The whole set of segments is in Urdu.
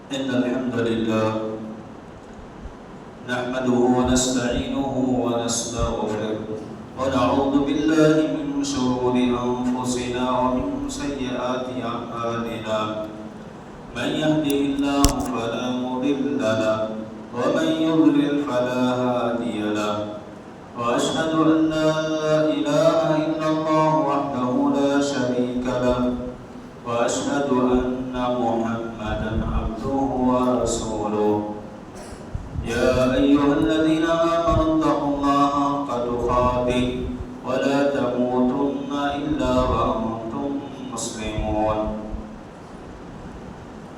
إن الحمد لله نحمده ونستعينه ونستغفره ونعوذ بالله من شرور أنفسنا ومن سيئات أعمالنا من يهده الله فلا مضل له ومن يضلل فلا هادي له وأشهد أن لا إله إلا الله وحده لا شريك له وأشهد أن محمدا عبده ورسوله يا أيها الذين آمنوا اتقوا الله حق تقاته ولا تموتن إلا وأنتم مسلمون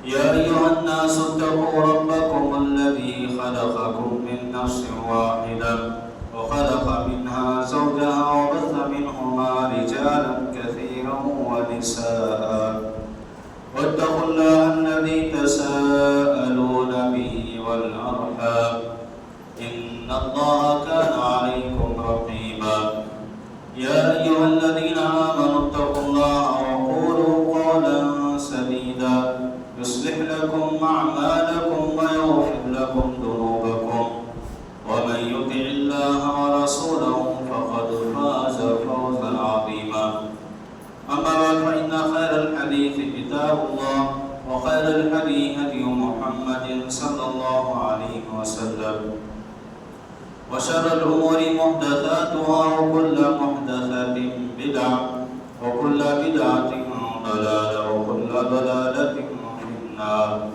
يا أيها الناس اتقوا ربكم الذي خلقكم من نفس واحدة وخلق منها زوجها وبث منهما رجالا كثيرا ونساء واتقوا الله الذي تساءلون به والأرحام إن الله كان عليكم رقيبا يا أيها الذين آمنوا اتقوا الله وقولوا قولا سديدا يصلح لكم أعمالكم ويغفر لكم ذنوبكم ومن يطع الله ورسوله فقد فاز فوزا عظيما أما بعد فإن خير الحديث كتاب الله وخير الهدي هدي محمد صلى الله عليه وسلم وشر الأمور محدثاتها وكل محدثة بدعة وكل بدعة ضلالة وكل ضلالة في النار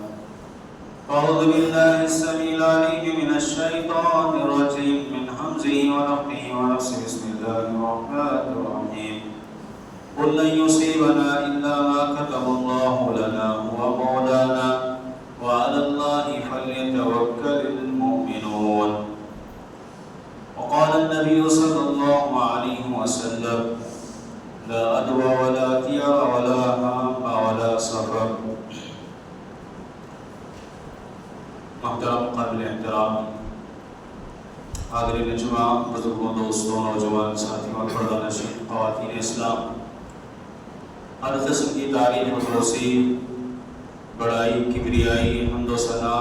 أعوذ بالله السميع العليم من الشيطان الرجيم من همزه ونفخه ونفسه بسم الله الرحمن الرحيم قل لن يصيبنا إلا ما كتب الله لنا هو مولانا وعلى الله فليتوكل المؤمنون وقال النبي صلى الله عليه وسلم لا عدوى ولا طير ولا هام ولا سفر محترم قابل احترام حاضرین جمعہ بزرگوں دوستوں نوجوان ساتھیوں اور پردہ نشین خواتین اسلام ہر قسم کی تعریف و توصیف بڑائی کبریائی حمد و ثنا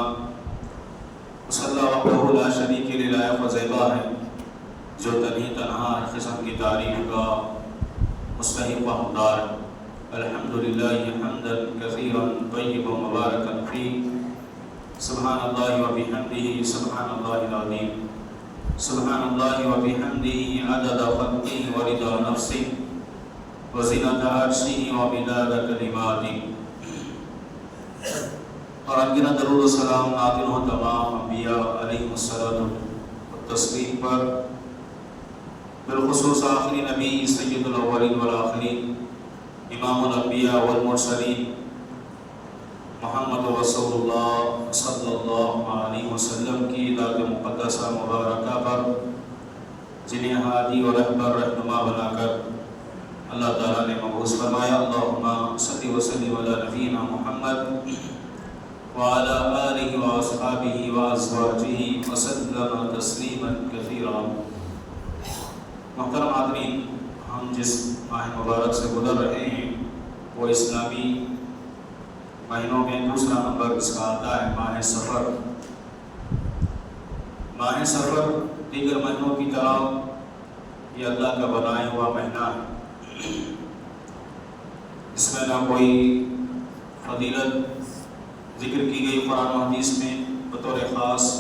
اس اللہ وحدہ لا شریک کے لائق و زیبا ہے جو تنہی تنہا ہر قسم کی تعریف کا مستحق و حقدار ہے الحمدللہ حمدا کثیرا طیبا مبارکا فیہ سبحان اللہ و بحمدہ سبحان اللہ العظیم سبحان اللہ و بحمدہ عدد خلقہ و رضا نفسہ و زینت عرشہ و مداد کلماتہ اور انگنہ درود و سلام نازل ہو تمام انبیاء علیہ الصلوۃ والتسلیم پر بالخصوص آخری نبی سید الاولین والآخرین امام الانبیاء والمرسلین محمد رسول اللہ صلی اللہ علیہ وسلم کی ذات مقدسہ مبارکہ پر جنہیں ہادی و رہبر رہنما بنا کر اللہ تعالیٰ نے مبعوث فرمایا اللہم صلی وسلم علی نبینا محمد وعلی آلہ واصحابہ وازواجہ وسلم تسلیما کثیرا محترم حاضرین ہم جس ماہ مبارک سے گزر رہے ہیں وہ اسلامی مہینوں میں دوسرا نمبر اس کا آتا ہے ماہ سفر ماہ سفر دیگر مہینوں کی طرح یہ اللہ کا بنایا ہوا مہینہ ہے اس میں نہ کوئی فضیلت ذکر کی گئی قرآن و حدیث میں بطور خاص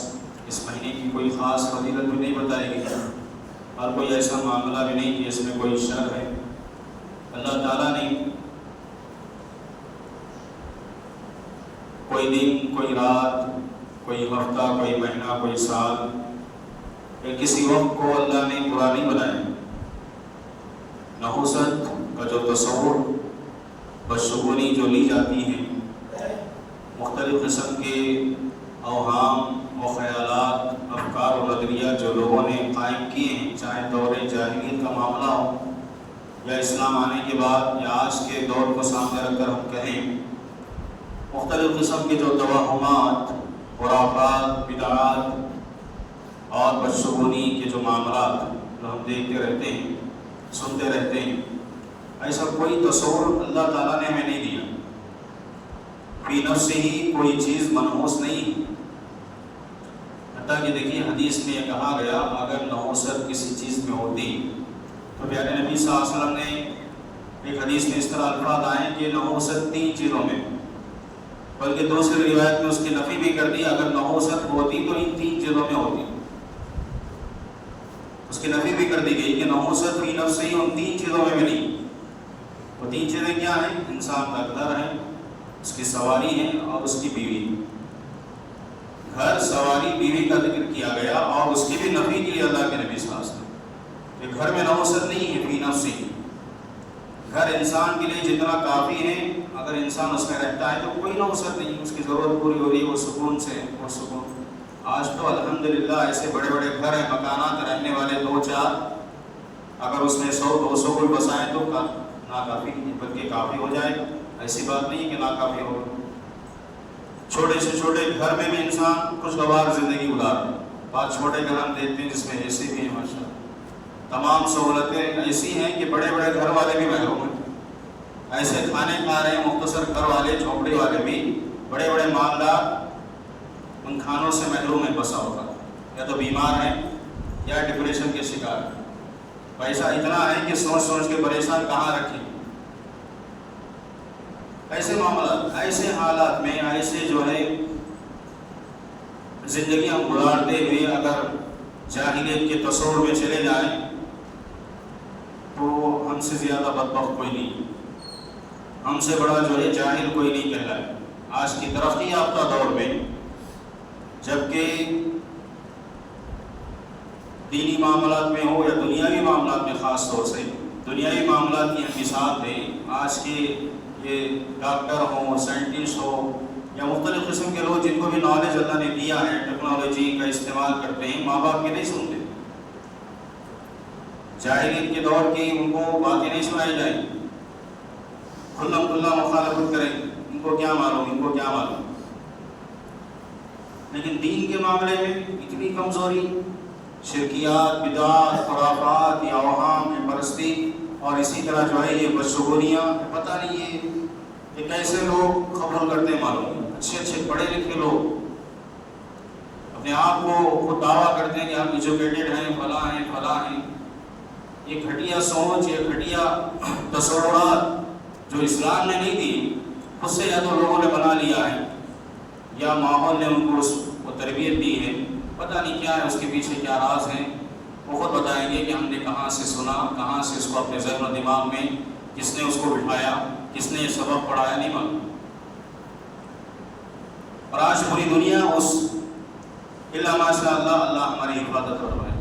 اس مہینے کی کوئی خاص فضیلت بھی نہیں بتائی گئی اور کوئی ایسا معاملہ بھی نہیں کہ اس میں کوئی شر ہے اللہ تعالیٰ نے کوئی دن کوئی رات کوئی ہفتہ کوئی مہینہ کوئی سال یا کسی وقت کو اللہ نے برا نہیں بنایا نحوست کا جو تصور بدشگونی جو لی جاتی ہے مختلف قسم کے اوہام و خیالات افکار و نظریات جو لوگوں نے قائم کیے ہیں چاہے دور جاہلیت کا معاملہ ہو یا اسلام آنے کے بعد یا آج کے دور کو سامنے رکھ کر ہم کہیں مختلف قسم کے جو توہمات خرافات بدعات اور بدشگونی کے جو معاملات جو ہم دیکھتے رہتے ہیں سنتے رہتے ہیں ایسا کوئی تصور اللہ تعالیٰ نے ہمیں نہیں دیا فی نفسہ کوئی چیز منحوس نہیں، حتیٰ کہ دیکھیے حدیث میں یہ کہا گیا اگر نحوست کسی چیز میں ہوتی تو پیارے نبی صلی اللہ علیہ وسلم نے ایک حدیث میں اس طرح الفاظ آئے کہ نحوست 3 چیزوں میں، بلکہ دوسری روایت میں اس کی نفی بھی کر دی، اگر نحوست ہوتی تو ان 3 چیزوں میں ہوتی، اس کی نفی بھی کر دی گئی کہ نحوست فی نفس ہی ان 3 چیزوں میں نہیں۔ وہ 3 چیزیں کیا ہیں؟ انسان کا گھر ہے، اس کی سواری ہے اور اس کی بیوی۔ گھر، سواری، بیوی کا ذکر کیا گیا اور اس کی بھی نفی کی اللہ کے نبی صلی اللہ علیہ وسلم کہ گھر میں نحوست نہیں ہے فی نفس ہی۔ گھر انسان کے لیے جتنا کافی ہے، اگر انسان اس میں رہتا ہے تو کوئی نحوست نہیں، اس کی ضرورت پوری ہو رہی ہے، وہ سکون سے وہ سکون۔ آج تو الحمدللہ ایسے بڑے بڑے گھر ہیں، مکانات، رہنے والے 2-4، اگر اس میں 100-200 کوئی بسائیں تو ناکافی نہیں بلکہ کافی ہو جائے گا، ایسی بات نہیں ہے کہ ناکافی ہوگا۔ چھوٹے سے چھوٹے گھر میں بھی انسان خوشگوار زندگی گزار ہے۔ بات چھوٹے گھر ہم دیکھتے ہیں جس میں اے سی بھی ہے ماشاءاللہ، تمام سہولتیں ایسی ہیں کہ بڑے بڑے گھر والے بھی محروم ہیں۔ ایسے کھانے کھا رہے ہیں مختصر گھر والے، جھونپڑی والے بھی، بڑے بڑے مالدار ان کھانوں سے محروم ہیں، بسا ہوگا یا تو بیمار ہیں یا ڈپریشن کے شکار ہیں۔ پیسہ اتنا ہے کہ سوچ سوچ کے پریشان کہاں رکھیں۔ ایسے معاملات، ایسے حالات میں، ایسے جو ہے زندگی ہم گزارتے ہوئے اگر جاہلیت کے تصور میں چلے جائیں تو ہم سے زیادہ بدبخت کوئی نہیں، ہم سے بڑا جو ہے جاہل کوئی نہیں کہلائے۔ آج کی ترقی یافتہ دور میں جبکہ دینی معاملات میں ہو یا دنیاوی معاملات میں، خاص طور سے دنیاوی معاملات کی ہم مثال دیں، آج کے یہ ڈاکٹر ہوں، سائنٹسٹ ہو یا مختلف قسم کے لوگ جن کو بھی نالج اللہ نے دیا ہے، ٹیکنالوجی کا استعمال کرتے ہیں، ماں باپ کے نہیں سنتے۔ جاہلیت کے دور کی ان کو باتیں نہیں سنائی جائیں، کھلا کھلا مخالفت کریں، ان کو کیا معلوم، ان کو کیا معلوم۔ لیکن دین کے معاملے میں اتنی کمزوری، شرکیات، بدعات، خرافات یا اوہام کی پرستی، اور اسی طرح جو ہے یہ بدشگونیاں، پتہ نہیں یہ کیسے لوگ قبول کرتے ہیں معلوم۔ اچھے اچھے پڑھے لکھے لوگ اپنے آپ کو خود دعویٰ کرتے ہیں کہ ہم ایجوکیٹڈ ہیں، فلاں ہیں فلاں ہیں۔ یہ گھٹیا سوچ، یہ گھٹیا تصورات جو اسلام نے نہیں دی، خود سے یا تو لوگوں نے بنا لیا ہے یا ماحول نے ان کو اس کو تربیت دی ہے، پتہ نہیں کیا ہے اس کے پیچھے کیا راز ہیں۔ وہ خود بتائیں گے کہ ہم نے کہاں سے سنا، کہاں سے اس کو اپنے ذہن و دماغ میں کس نے اس کو بٹھایا، کس نے یہ سبق پڑھایا، نہیں معلوم۔ اور آج پوری دنیا اس اللہ ماشاء اللہ، اللہ ہماری حفاظت فرمائے،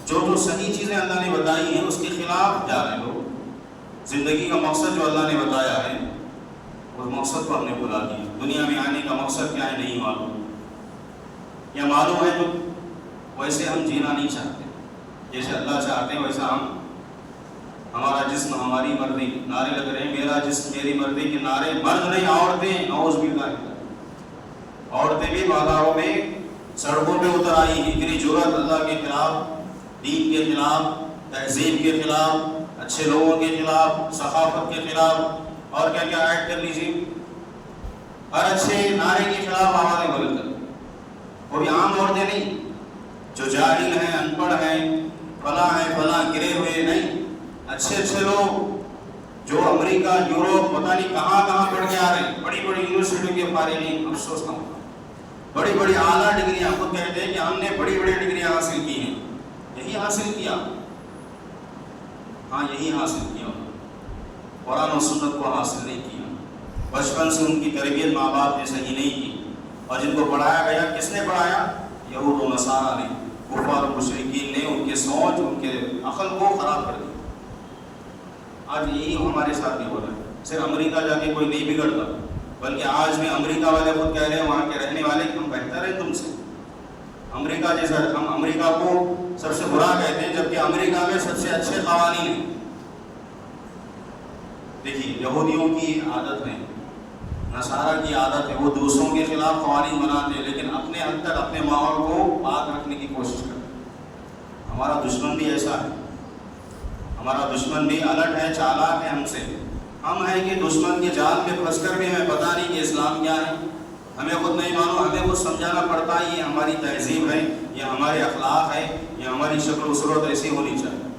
جو صحیح چیزیں اللہ نے بتائی ہیں اس کے خلاف جا رہے لوگ۔ زندگی کا مقصد جو اللہ نے بتایا ہے اس مقصد کو ہم نے بھلا دیا۔ دنیا میں آنے کا مقصد کیا ہے نہیں معلوم، یا معلوم ہے تو ویسے ہم جینا نہیں چاہتے، جیسے اللہ چاہتے ہیں ویسا ہمارا جسم ہماری مرضی، نعرے لگ رہے ہیں میرا جسم میری مرضی کے نعرے، مرد نہیں عورتیں، نعوذ باللہ، عورتیں بھی بازاروں میں سڑکوں پہ اتر آئی ہیں، اتنی جرأت اللہ کے خلاف، دین کے خلاف، تہذیب کے خلاف، اچھے لوگوں کے خلاف، ثقافت کے خلاف، اور کیا کیا ایڈ کر لیجیے، ہر اچھے نعرے کے خلاف آوازیں بلند کر۔ وہ بھی عام عورتیں نہیں جو جاہل ہیں، ان پڑھ ہیں، فلاں ہیں فلاں گرے ہوئے نہیں، اچھے اچھے لوگ جو امریکہ، یوروپ، پتہ نہیں کہاں کہاں پڑھ کے آ رہے ہیں، بڑی بڑی یونیورسٹیوں کے فارغین، افسوس نہ ہوگا، بڑی بڑی اعلیٰ ڈگریاں، خود کہتے ہیں کہ ہم نے بڑی بڑی ڈگریاں حاصل کی ہیں۔ یہی حاصل کیا، ہاں یہی حاصل کیا، قرآن و سنت کو حاصل نہیں کیا۔ بچپن سے ان کی تربیت ماں باپ نے صحیح نہیں کی، اور جن کو پڑھایا گیا کس نے پڑھایا؟ یہود و نصارہ نے، کفار و مشرکین نے ان کے سوچ، ان کے عقل کو خراب کر دیا۔ آج یہی ہمارے ساتھ بھی ہو رہا ہے، صرف امریکہ جا کے کوئی نہیں بگڑتا، بلکہ آج میں امریکہ والے خود کہہ رہے ہیں، وہاں کے رہنے والے کہ ہم بہتر ہیں تم سے، امریکہ جیسا، ہم امریکہ کو سب سے برا کہتے ہیں جبکہ امریکہ میں سب سے اچھے قوانین ہیں۔ دیکھیے یہودیوں کی عادت ہے، نصارہ کی عادت ہے، وہ دوسروں کے خلاف قوانین بناتے ہیں لیکن اپنے حد تک اپنے ماحول کو پاک رکھنے کی کوشش کرتے ہیں۔ ہمارا دشمن بھی ایسا ہے، ہمارا دشمن بھی الرٹ ہے، چالاک ہے ہم سے، ہم ہیں کہ دشمن کے جال میں پھنس کر بھی ہمیں پتہ نہیں کہ اسلام کیا ہے، ہمیں خود نہیں معلوم، ہمیں خود سمجھانا پڑتا ہے یہ ہماری تہذیب ہے، یہ ہمارے اخلاق ہے، یہ ہماری شکل و صورت ایسی ہونی چاہیے۔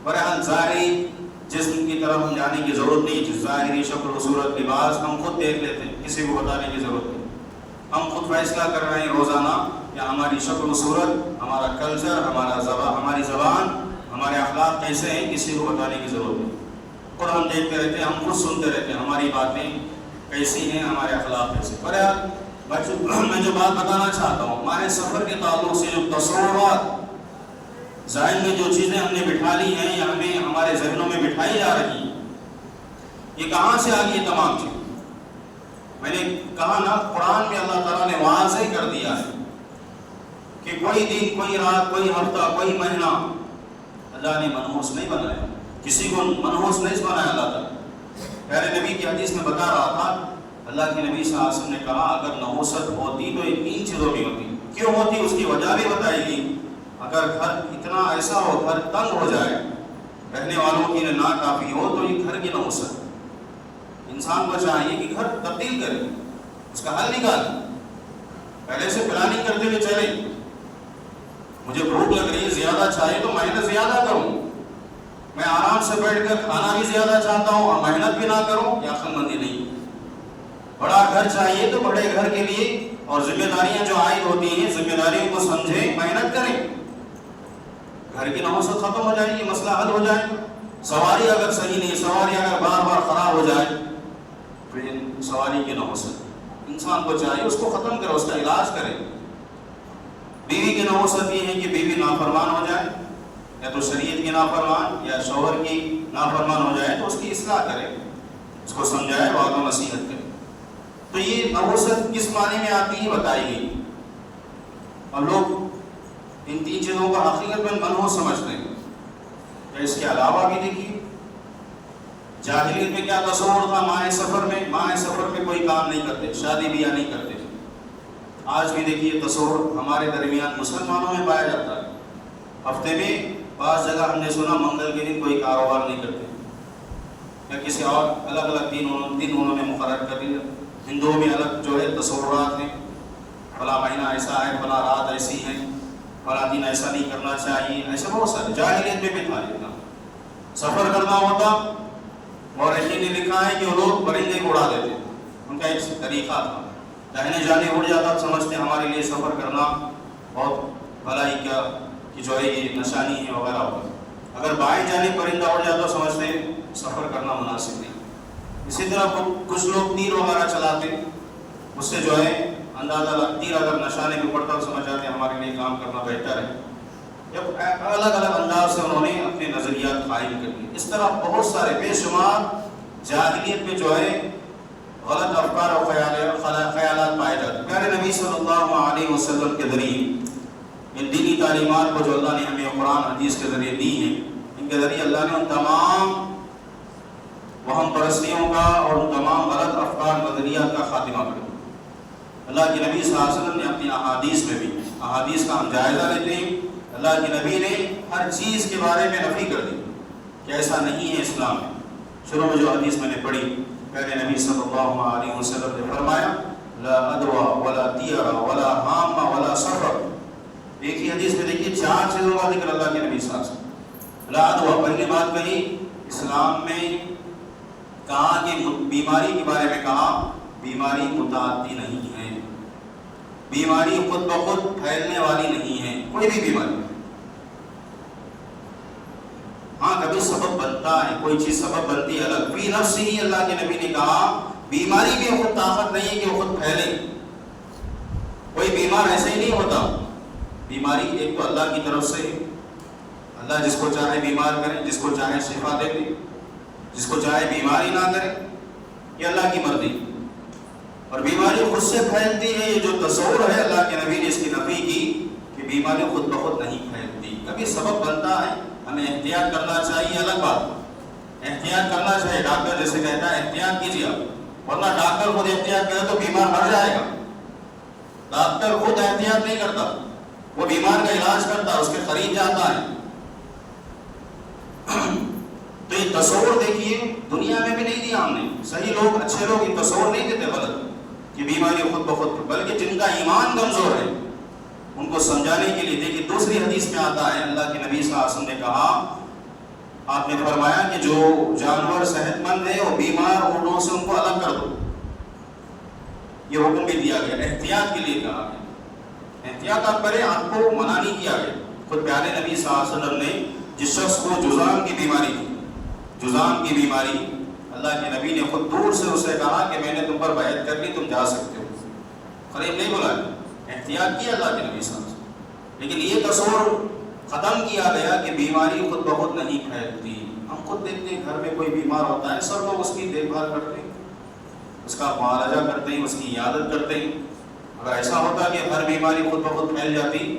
بہرحال ظاہری جسم کی طرف ہم جانے کی ضرورت نہیں، ظاہری شکل و صورت لباس ہم خود دیکھ لیتے ہیں، کسی کو بتانے کی ضرورت نہیں۔ ہم خود فیصلہ کر رہے ہیں روزانہ کہ ہماری شکل و صورت، ہمارا کلچر، ہماری زبان، ہمارے اخلاق کیسے ہیں، کسی کو بتانے کی ضرورت نہیں۔ خود ہم دیکھتے رہتے ہیں، ہم خود سنتے رہتے ہیں ہماری باتیں کیسی ہیں، ہمارے اخلاق کیسے۔ بہرحال میں جو بات بتانا چاہتا ہوں، ہمارے سفر کے تعلق سے جو تصورات ذہن میں جو چیزیں ہم نے بٹھا لی ہیں یا ہمیں ہمارے ذہنوں میں بٹھائی جا رہی ہیں، یہ کہاں سے آ گئی تمام چیز؟ میں نے کہا نا، قرآن میں اللہ تعالیٰ نے واضح کر دیا ہے کہ کوئی دن، کوئی رات، کوئی ہفتہ، کوئی مہینہ اللہ نے منحوس نہیں بنایا، کسی کو منحوس نہیں بنایا اللہ تعالیٰ۔ پیارے نبی کی حدیث میں بتا رہا تھا، اللہ کے نبی صلی اللہ علیہ وسلم نے کہا اگر نحوست ہوتی تو یہ 3 چیزوں میں ہوتی۔ کیوں ہوتی اس کی وجہ بھی بتائی گئی۔ اگر گھر اتنا ایسا ہو، گھر تنگ ہو جائے، رہنے والوں کی نہ کافی ہو، تو یہ گھر کی نحوست۔ انسان کو چاہیے کہ گھر تبدیل کرے، اس کا حل نکالے، پہلے سے پلاننگ کرتے ہوئے چلے۔ مجھے بھوک لگ رہی ہے، زیادہ چاہیے تو محنت زیادہ کروں، میں آرام سے بیٹھ کر کھانا بھی زیادہ چاہتا ہوں اور محنت بھی نہ کروں، یہ عقل مندی نہیں۔ بڑا گھر چاہیے تو بڑے گھر کے لیے اور ذمہ داریاں جو عائد ہوتی ہیں، ذمہ داریوں کو سمجھیں، محنت کریں، گھر کی نحوست ختم ہو جائے گی، مسئلہ حل ہو جائے گا۔ سواری اگر صحیح نہیں، سواری اگر بار بار خراب ہو جائے، پھر سواری کی نحوست انسان کو چاہیے اس کو ختم کرے، اس کا علاج کرے۔ بیوی کی نحوست یہ ہے کہ بیوی نافرمان ہو جائے، یا تو شریعت کی نافرمان یا شوہر کی نافرمان ہو جائے تو اس کی اصلاح کرے، اس کو سمجھائے، وعظ و نصیحت کرے۔ تو یہ نحوست کس معنی میں آتی ہے بتائی گئی، اور لوگ ان 3 چیزوں کو حقیقت میں منحوس سمجھتے ہیں۔ یا اس کے علاوہ بھی دیکھیے، جاہلیت میں کیا تصور تھا، ماہ سفر میں کوئی کام نہیں کرتے، شادی بیاہ نہیں کرتے۔ آج بھی دیکھیے تصور ہمارے درمیان مسلمانوں میں پایا جاتا ہے۔ ہفتے میں بعض جگہ ہم نے سنا منگل کے دن کوئی کاروبار نہیں کرتے، یا کسی اور الگ الگ دن انہوں نے مقرر کر دیا۔ ہندوؤں میں الگ جو ہے تصورات ہیں، فلاں مہینہ ایسا ہے، فلاں رات ایسی ہے، فلاں دن ایسا نہیں کرنا چاہیے، ایسے بہت سارے۔ جاہلیت میں بھی تھا، اتنا سفر کرنا ہوتا اور رشید نے لکھا ہے کہ وہ لوگ پرندے کو اڑا دیتے، ان کا ایک طریقہ تھا، داہنے جانے اڑ جاتا، سمجھتے ہمارے لیے سفر کرنا بہت بھلائی کا کہ جو ہے یہ نشانی ہے وغیرہ وغیرہ۔ اگر بائیں جانے پرندہ اڑ جاتا سمجھتے سفر کرنا مناسب نہیں۔ اسی طرح کچھ لوگ تیر وغیرہ چلاتے، اس سے جو ہے اندازہ تیر اگر نشانے میں پڑتا سمجھ جاتے ہمارے لیے کام کرنا بہتر ہے۔ جب الگ الگ انداز سے انہوں نے اپنے نظریات قائم کر دیے۔ اس طرح بہت سارے بے شمار جاہلیت میں جو ہے غلط افکار اور خیالات پائے جاتے ہیں۔ پیارے نبی صلی اللہ علیہ وسلم کے ذریعے ان دینی تعلیمات کو جو اللہ نے ہمیں قرآن حدیث کے ذریعے دی ہیں، ان کے ذریعے اللہ نے ان تمام وہم پرستیوں کا اور ان تمام غلط افکار نظریات کا خاتمہ کر دیا۔ اللہ کے نبی صلی اللہ علیہ وسلم نے اپنی احادیث میں بھی، احادیث کا ہم جائزہ لیتے ہیں، اللہ کے نبی نے ہر چیز کے بارے میں نفی کر دی کہ ایسا نہیں ہے اسلام میں۔ شروع میں جو حدیث میں نے پڑھی، پیارے نبی صلی اللہ علیہ وسلم نے فرمایا لا ادوا ولا طیرا ولا حام ولا سفر۔ ایک ہی حدیث میں دیکھیے 4 چیزوں کا ذکر اللہ کے نبی صلی اللہ علیہ وسلم۔ لا ادوا، پہلی بات کہی اسلام میں کہا کہ بیماری کے بارے میں کہا بیماری متعدی نہیں ہے، بیماری خود بخود پھیلنے والی نہیں ہے، کوئی بھی بیماری۔ ہاں کبھی سبب بنتا ہے، کوئی چیز سبب بنتی ہے الگ، فی نفس ہی اللہ کے نبی نے کہا بیماری بھی خود طاقت نہیں ہے کہ وہ خود پھیلے، کوئی بیمار ایسے ہی نہیں ہوتا۔ بیماری ایک تو اللہ کی طرف سے، اللہ جس کو چاہے بیمار کرے، جس کو چاہے شفا دے دے، جس کو چاہے بیماری نہ کرے، یہ اللہ کی مرضی۔ اور بیماری خود سے پھیلتی ہے، یہ جو تصور ہے اللہ کے نبی نے اس کی نفی کی کہ بیماری خود بخود نہیں پھیلتی، کبھی سبب بنتا ہے، ہمیں احتیاط کرنا چاہیے، الگ بات احتیاط کرنا چاہیے۔ ڈاکٹر جیسے کہتا ہے احتیاط کیجیے آپ، ورنہ ڈاکٹر خود احتیاط کرے تو بیمار مر جائے گا۔ ڈاکٹر خود احتیاط نہیں کرتا، وہ بیمار کا علاج کرتا ہے، اس کے قریب جاتا ہے۔ تو یہ تصور دیکھیے دنیا میں بھی نہیں دیا ہم نے. صحیح لوگ اچھے لوگ یہ تصور نہیں دیتے غلط کہ بیماری خود بخود, بلکہ جن کا ایمان کمزور ہے ان کو سمجھانے کے لیے. دیکھیے دوسری حدیث میں آتا ہے اللہ کے نبی صلی اللہ علیہ وسلم نے کہا, آپ نے فرمایا کہ جو جانور صحت مند ہے اور بیمار اونٹوں سے ان کو الگ کر دو. یہ حکم بھی دیا گیا, احتیاط کے لیے کہا گیا. احتیاط آپ کریں, آپ کو منع نہیں کیا گیا. خود پیارے نبی صلی اللہ علیہ وسلم نے جس شخص کو جذام کی بیماری تھی, جذام کی بیماری, اللہ کے نبی نے خود دور سے اسے کہا کہ میں نے تم پر بیعت کر لی, تم جا سکتے ہو. قریب نہیں بلایا, احتیاط کیا اللہ کے نبی صلی اللہ علیہ وسلم. لیکن یہ تصور ختم کیا گیا کہ بیماری خود بخود نہیں پھیلتی. ہم خود دیکھتے ہیں گھر میں کوئی بیمار ہوتا ہے, سب لوگ اس کی دیکھ بھال کرتے ہیں, اس کا معالجہ کرتے ہیں, اس کی عیادت کرتے ہیں. اگر ایسا ہوتا کہ ہر بیماری خود بخود پھیل جاتی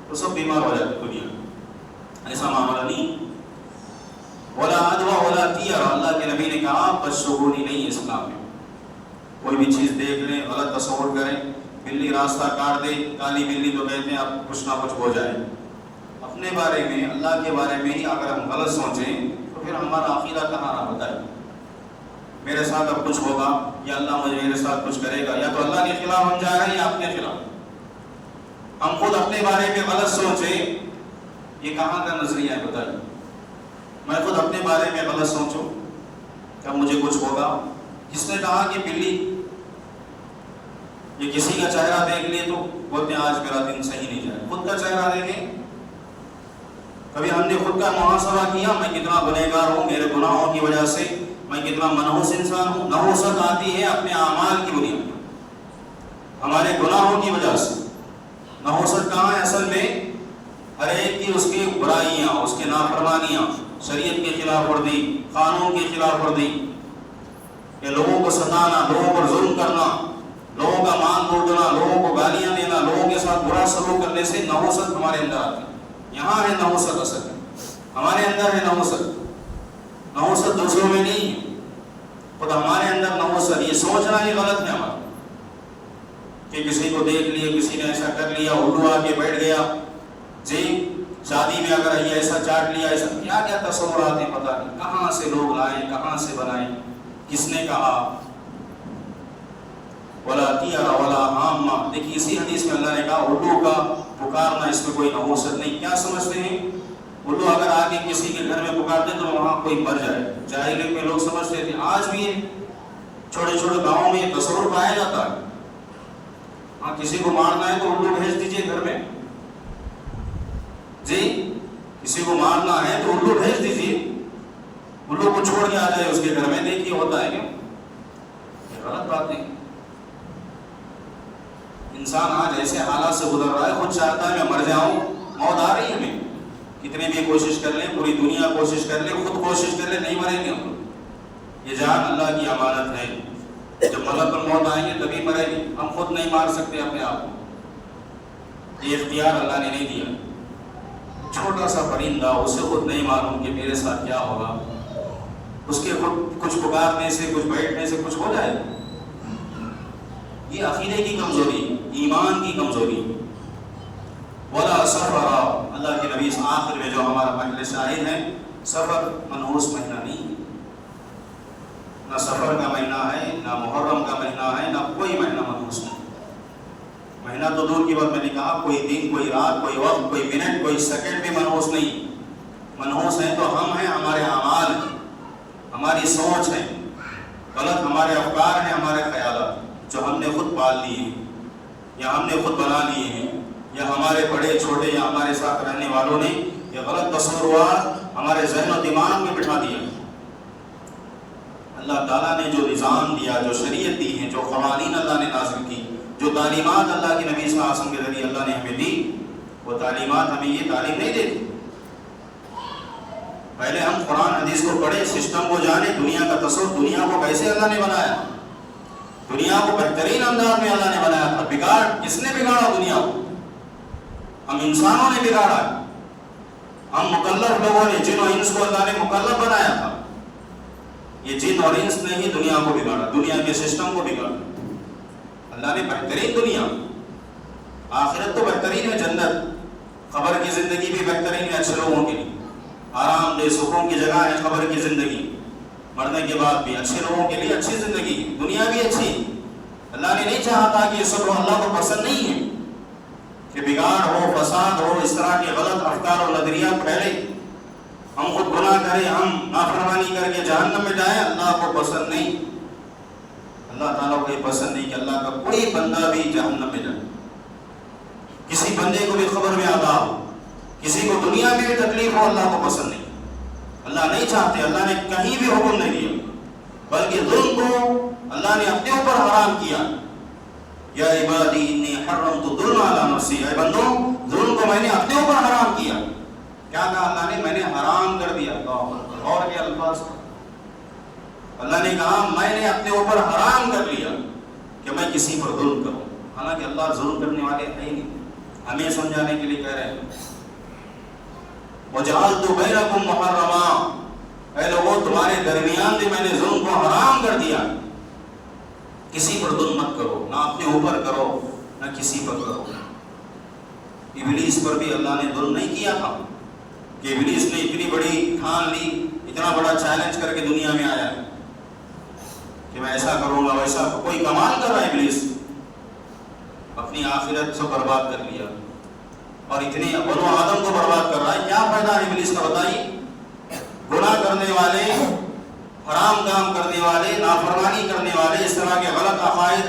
تو سب بیمار ہو جاتے دنیا میں. ایسا معاملہ نہیں. ولا عدوى ولا طير, اللہ کے نبی نے کہا بدشگونی نہیں ہے اسلام میں. کوئی بھی چیز دیکھ لیں, غلط تصور کریں, بلی راستہ کاٹ دے, کالی بلی تو کہتے ہیں اب کچھ نہ کچھ ہو جائے. اپنے بارے میں, اللہ کے بارے میں ہی اگر ہم غلط سوچیں تو پھر ہمارا عقیدہ کہاں رہا بتائیں. میرے ساتھ اب کچھ ہوگا یا اللہ مجھے میرے ساتھ کچھ کرے گا, یا تو اللہ کے خلاف ہم جا رہے ہیں یا اپنے خلاف. ہم خود اپنے بارے میں غلط سوچیں, یہ کہاں کا نظریہ ہے بتائیں. میں خود اپنے بارے میں غلط سوچوں کہ مجھے کچھ ہوگا. کس نے کہا کہ بلی یہ کسی کا چہرہ دیکھ لیے تو بولتے ہیں آج میرا دن صحیح نہیں جائے. خود کا چہرہ دیکھیں. کبھی ہم نے خود کا محاسبہ کیا, میں کتنا گنہگار ہوں, میرے گناہوں کی وجہ سے میں کتنا منحوس انسان ہوں. نحوست آتی ہے اپنے اعمال کی بنیاد پر, ہمارے گناہوں کی وجہ سے. نحوست کہاں ہے اصل میں؟ ہر ایک کی اس کی برائیاں, اس کے نافرمانیاں, شریعت کے خلاف ورزی, قانون کی خلاف ورزی, کہ لوگوں کو ستانا, لوگوں پر ظلم کرنا, لوگوں کا مال لوٹنا, لوگوں کو گالیاں دینا, لوگوں کے ساتھ برا سلوک کرنے سے نحوست ہمارے اندر آتی ہے. یہاں ہے نحوست, اصل ہے ہمارے اندر ہے نحوست. نحوست دوسروں میں نہیں ہے, خود ہمارے اندر نحوست. یہ سوچنا ہی غلط ہے ہمارا کہ کسی کو دیکھ لیا, کسی نے ایسا کر لیا, الو آ کے بیٹھ گیا جی, شادی میں اگر یہ ایسا چاٹ لیا, ایسا کیا کیا تصورات ہیں پتہ نہیں کہاں سے لوگ لائیں, کہاں سے بنائیں, کس نے کہا. ولا طير ولا عامہ. دیکھیے اسی حدیث میں اللہ نے کہا الو کا پکارنا, اس میں کوئی نحوست نہیں. کیا سمجھتے ہیں الو اگر آ کے کسی کے گھر میں پکارتے تو وہاں کوئی مر جائے. جاہلیت میں لوگ سمجھتے تھے, آج بھی چھوٹے چھوٹے گاؤں میں تصور پایا جاتا ہے. ہاں کسی کو مارنا ہے تو الو بھیج دیجیے گھر میں جی, کسی کو مارنا ہے تو الو بھیج دیجیے, الو کو چھوڑ کے آ جائے اس کے گھر میں. دیکھیے ہوتا ہے کیا, یہ غلط بات نہیں. انسان آج ایسے حالات سے گزر رہا ہے, خود چاہتا ہے میں مر جاؤں, موت آ رہی ہے ہمیں, کتنے بھی کوشش کر لیں, پوری دنیا کوشش کر لے, خود کوشش کر لے, نہیں مریں گے ہم لوگ. یہ جان اللہ کی امانت ہے, جب ملک الموت آئیں گے تبھی مریں گے. ہم خود نہیں مار سکتے اپنے آپ کو, یہ اختیار اللہ نے نہیں دیا. چھوٹا سا پرندہ, اسے خود نہیں معلوم کہ میرے ساتھ کیا ہوگا, اس کے خود کچھ پکارنے سے, کچھ بیٹھنے سے کچھ ہو جائے. یہ عقیدے کی کمزوری, ایمان کی کمزوری. ولا سفر, اللہ کے نبی آخر میں جو ہمارا محل شاہد ہے, سفر منحوس مہینہ نہیں, نہ سفر کا مہینہ ہے, نہ محرم کا مہینہ ہے, نہ کوئی مہینہ منحوس نہیں. مہینہ تو دور کی بات, میں نے کہا کوئی دن, کوئی رات, کوئی وقت, کوئی منٹ, کوئی سیکنڈ بھی منحوس نہیں. منحوس ہیں تو ہم ہیں, ہمارے اعمال ہیں, ہماری سوچ ہے, غلط ہمارے افکار ہیں, ہمارے خیالات جو ہم نے خود پال لیے ہیں یا ہم نے خود بنا لیے ہیں, یا ہمارے بڑے چھوٹے یا ہمارے ساتھ رہنے والوں نے یہ غلط تصورات ہمارے ذہن و دماغ میں بٹھا دیا. اللہ تعالیٰ نے جو نظام دیا, جو شریعت دی ہے, جو قوانین اللہ نے نازل کی, جو تعلیمات اللہ کے نبی صلی اللہ علیہ وسلم کے ذریعے اللہ نے ہمیں دی, وہ تعلیمات ہمیں یہ تعلیم نہیں دیتی. پہلے ہم قرآن حدیث کو پڑھیں, سسٹم کو جانیں, دنیا کا تصور, دنیا کو کیسے اللہ نے بنایا, دنیا کو بہترین انداز میں اللہ نے بنایا تھا. بگاڑ کس نے بگاڑا دنیا کو؟ ہم انسانوں نے بگاڑا ہے. ہم مکلف لوگوں نے, جن اور انس کو اللہ نے مکلف بنایا تھا, یہ جن اور انس نے ہی دنیا کو بگاڑا, دنیا کے سسٹم کو بگاڑا. اللہ نے بہترین دنیا, آخرت تو بہترین ہے, جنت, قبر کی زندگی بھی بہترین ہے اچھے لوگوں کے لیے, آرام دہ سکون کی جگہ ہے قبر کی زندگی. مرنے کے بعد بھی اچھے لوگوں کے لیے اچھی زندگی، دنیا بھی اچھی. اللہ نے نہیں چاہتا کہ یہ سب اللہ کو پسند نہیں ہے کہ بگاڑ ہو، فساد ہو، اس طرح کے غلط افکار اور نظریات پھیلے، ہم خود گناہ کریں، ہم نافرمانی کر کے جہنم میں جائیں. اللہ کو پسند نہیں. اللہ تعالیٰ کو یہ پسند نہیں کہ اللہ کا کوئی بندہ بھی جہنم میں جائے. کسی بندے کو بھی خبر میں عذاب ہو، کسی کو دنیا میں بھی تکلیف ہو، اللہ کو پسند نہیں. اللہ نہیں چاہتے. اللہ نے کہیں بھی حکم نہیں دیا، بلکہ ظلم کو اللہ نے اپنے اوپر حرام کیا. یا عبادی انی حرمت الظلم علی نفسی، اے بندو ظلم کو میں نے اپنے اوپر حرام کیا. کیا کہا اللہ نے؟ میں نے حرام کر دیا. اور کے الفاظ اللہ نے کہا میں نے اپنے اوپر حرام کر لیا کہ میں کسی پر ظلم کروں. حالانکہ اللہ ظلم کرنے والے ہیں ہی نہیں، ہمیں سمجھانے کے لیے کہہ رہے ہیں وَجَعَلْتُ بَيْنَكُمْ مُحَرَّمًا، اے لوگوں تمہارے درمیان بھی میں نے ظلم کو حرام کر دیا. کسی پر ظلم مت کرو، نہ اپنے اوپر کرو نہ کسی پر کرو. ابلیس پر بھی اللہ نے ظلم نہیں کیا تھا کہ ابلیس نے اتنی بڑی ٹھان لی، اتنا بڑا چیلنج کر کے دنیا میں آیا کہ میں ایسا کروں گا ویسا. کوئی کمال کر رہا ہے ابلیس، اپنی آخرت سے برباد کر لیا اور اتنے بنو آدم کو برباد کر رہا ہے. کیا فائدہ ہے ابلیس کا بتائیے؟ گناہ کرنے والے، حرام کام کرنے والے، نافرمانی کرنے والے، اس طرح کے غلط عقائد،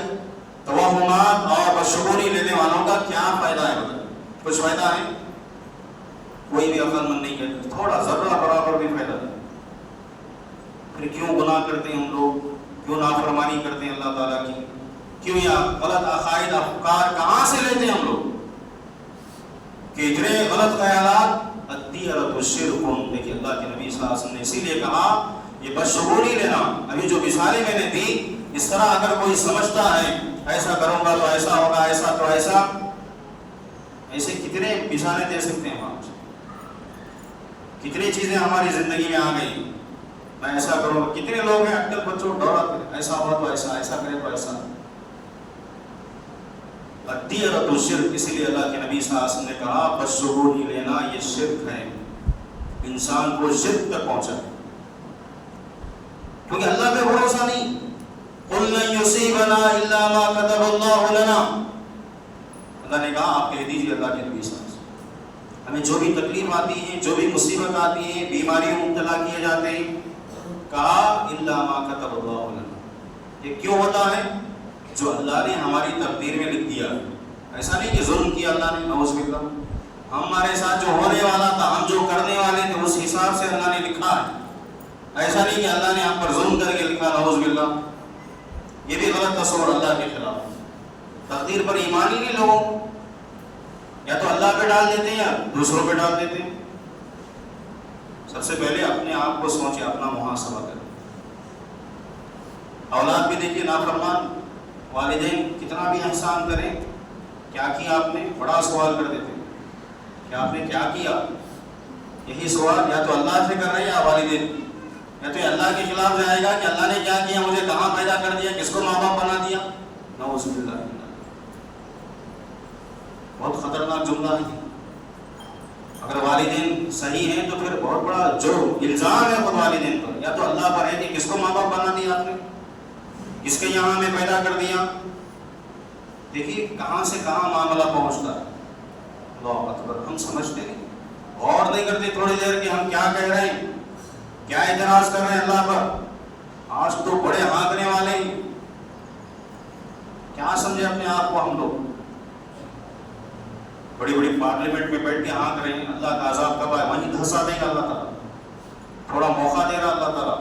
توہمات اور بدشگونی لینے والوں کا کیا فائدہ ہے؟ بتائیے کچھ فائدہ ہے؟ کوئی بھی عقل مند نہیں کہتا تھوڑا ذرہ برابر بھی فائدہ نہیں. پھر کیوں گناہ کرتے ہیں ہم لوگ؟ کیوں نافرمانی کرتے ہیں اللہ تعالیٰ کی؟ کیوں یا غلط عقائد افکار کہاں سے لیتے ہیں ہم لوگ کہ اتنے غلط خیالات؟ الطیرۃ الشرک. دیکھیے اللہ کے نبی صلی اللہ علیہ وسلم نے اسی لیے کہا یہ بدشگونی لینا. ابھی جو مثالیں میں نے دی، اس طرح اگر کوئی سمجھتا ہے ایسا کروں گا تو ایسا ہوگا، ایسا تو ایسا، ایسے کتنے مثالیں دے سکتے ہیں آج. کتنی چیزیں ہماری زندگی میں آ گئی، میں ایسا کروں گا. کتنے لوگ ہیں اٹکل بچوں ڈورا کریں، ایسا ہوا تو ایسا، ایسا کرے تو ایسا. الطیرۃ الشرک. اسی لیے اللہ کے نبی صلی اللہ علیہ وسلم نے کہا بدشگونی لینا یہ شرک ہے، انسان کو شرک تک پہنچا ہے. کیونکہ اللہ پہ بھروسہ نہیں. قُلْ لَن يُصِيبَنَا إِلَّا مَا كَتَبَ اللَّهُ لَنَا. اللہ نے کہا آپ کہہ دیجیے اللہ کے نبی صلی اللہ علیہ وسلم، ہمیں جو بھی تکلیف آتی ہے، جو بھی مصیبت آتی ہے، بیماریوں میں مبتلا کیے جاتے ہیں، کہا إِلَّا مَا كَتَبَ اللَّهُ لَنَا. یہ کیوں ہوتا ہے؟ جو اللہ نے ہماری تقدیر میں لکھ دیا. ایسا نہیں کہ ظلم کیا اللہ نے، نعوذ باللہ. ہمارے ساتھ جو ہونے والا تھا، ہم جو کرنے والے تھے، اس حساب سے اللہ نے لکھا ہے. ایسا نہیں کہ اللہ نے ہم پر ظلم کر کے لکھا، نعوذ باللہ. یہ بھی غلط تصور اللہ کے خلاف. تقدیر پر ایمان ہی نہیں لوگوں، یا تو اللہ پہ ڈال دیتے ہیں یا دوسروں پہ ڈال دیتے ہیں. سب سے پہلے اپنے آپ کو سوچیں، اپنا محاسبہ کریں. اولاد بھی دیکھیے نافرمان، والدین کتنا بھی احسان کریں، کیا کیا آپ نے؟ بڑا سوال کر دیتے ہیں کہ آپ نے کیا کیا. یہی سوال یا تو اللہ سے کر رہے ہیں یا والدین، یا تو اللہ کے خلاف جائے گا کہ اللہ نے کیا کیا، مجھے کہاں پیدا کر دیا، کس کو ماں باپ بنا دیا. نعوذ باللہ. بہت خطرناک جملہ ہے. اگر والدین صحیح ہیں تو پھر بہت بڑا جو الزام ہے خود والدین پر، یا تو اللہ پر ہے کہ کس کو ماں باپ بنا دیا آپ نے، کس کے یہاں ہمیں پیدا کر دیا. دیکھیے کہاں سے کہاں معاملہ پہنچتا ہے. اللہ اکبر. ہم سمجھتے نہیں، غور نہیں کرتے تھوڑی دیر کہ ہم کیا کہہ رہے ہیں، کیا اعتراض کر رہے ہیں اللہ پر. آج تو بڑے ہانکنے والے ہیں. کیا سمجھے اپنے آپ کو ہم لوگ؟ بڑی بڑی پارلیمنٹ میں بیٹھ کے ہانک رہے ہیں. اللہ کا عذاب کب آئے وہیں دھسا دے گا اللہ تعالیٰ. تھوڑا موقع دے رہا اللہ تعالیٰ.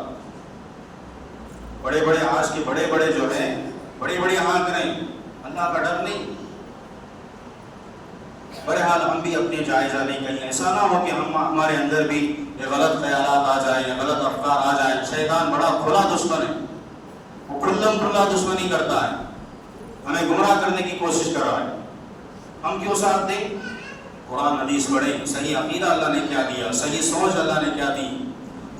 بڑے بڑے آج کے بڑے بڑے جو ہیں بڑی بڑی ہانک رہے ہیں. اللہ کا ڈر نہیں. بہرحال ہم بھی اپنے جائزہ نہیں. کہیں ایسا نہ ہو کہ ہمارے اندر بھی یہ غلط خیالات آ جائیں، غلط افکار آ جائیں. شیطان بڑا کھلا دشمن ہے، وہ کھلا دشمنی کرتا ہے، ہمیں گمراہ کرنے کی کوشش کر رہا ہے. ہم کیوں ساتھ دیں؟ قرآن حدیث پڑھیں، صحیح عقیدہ اللہ نے کیا دیا، صحیح سوچ اللہ نے کیا دی.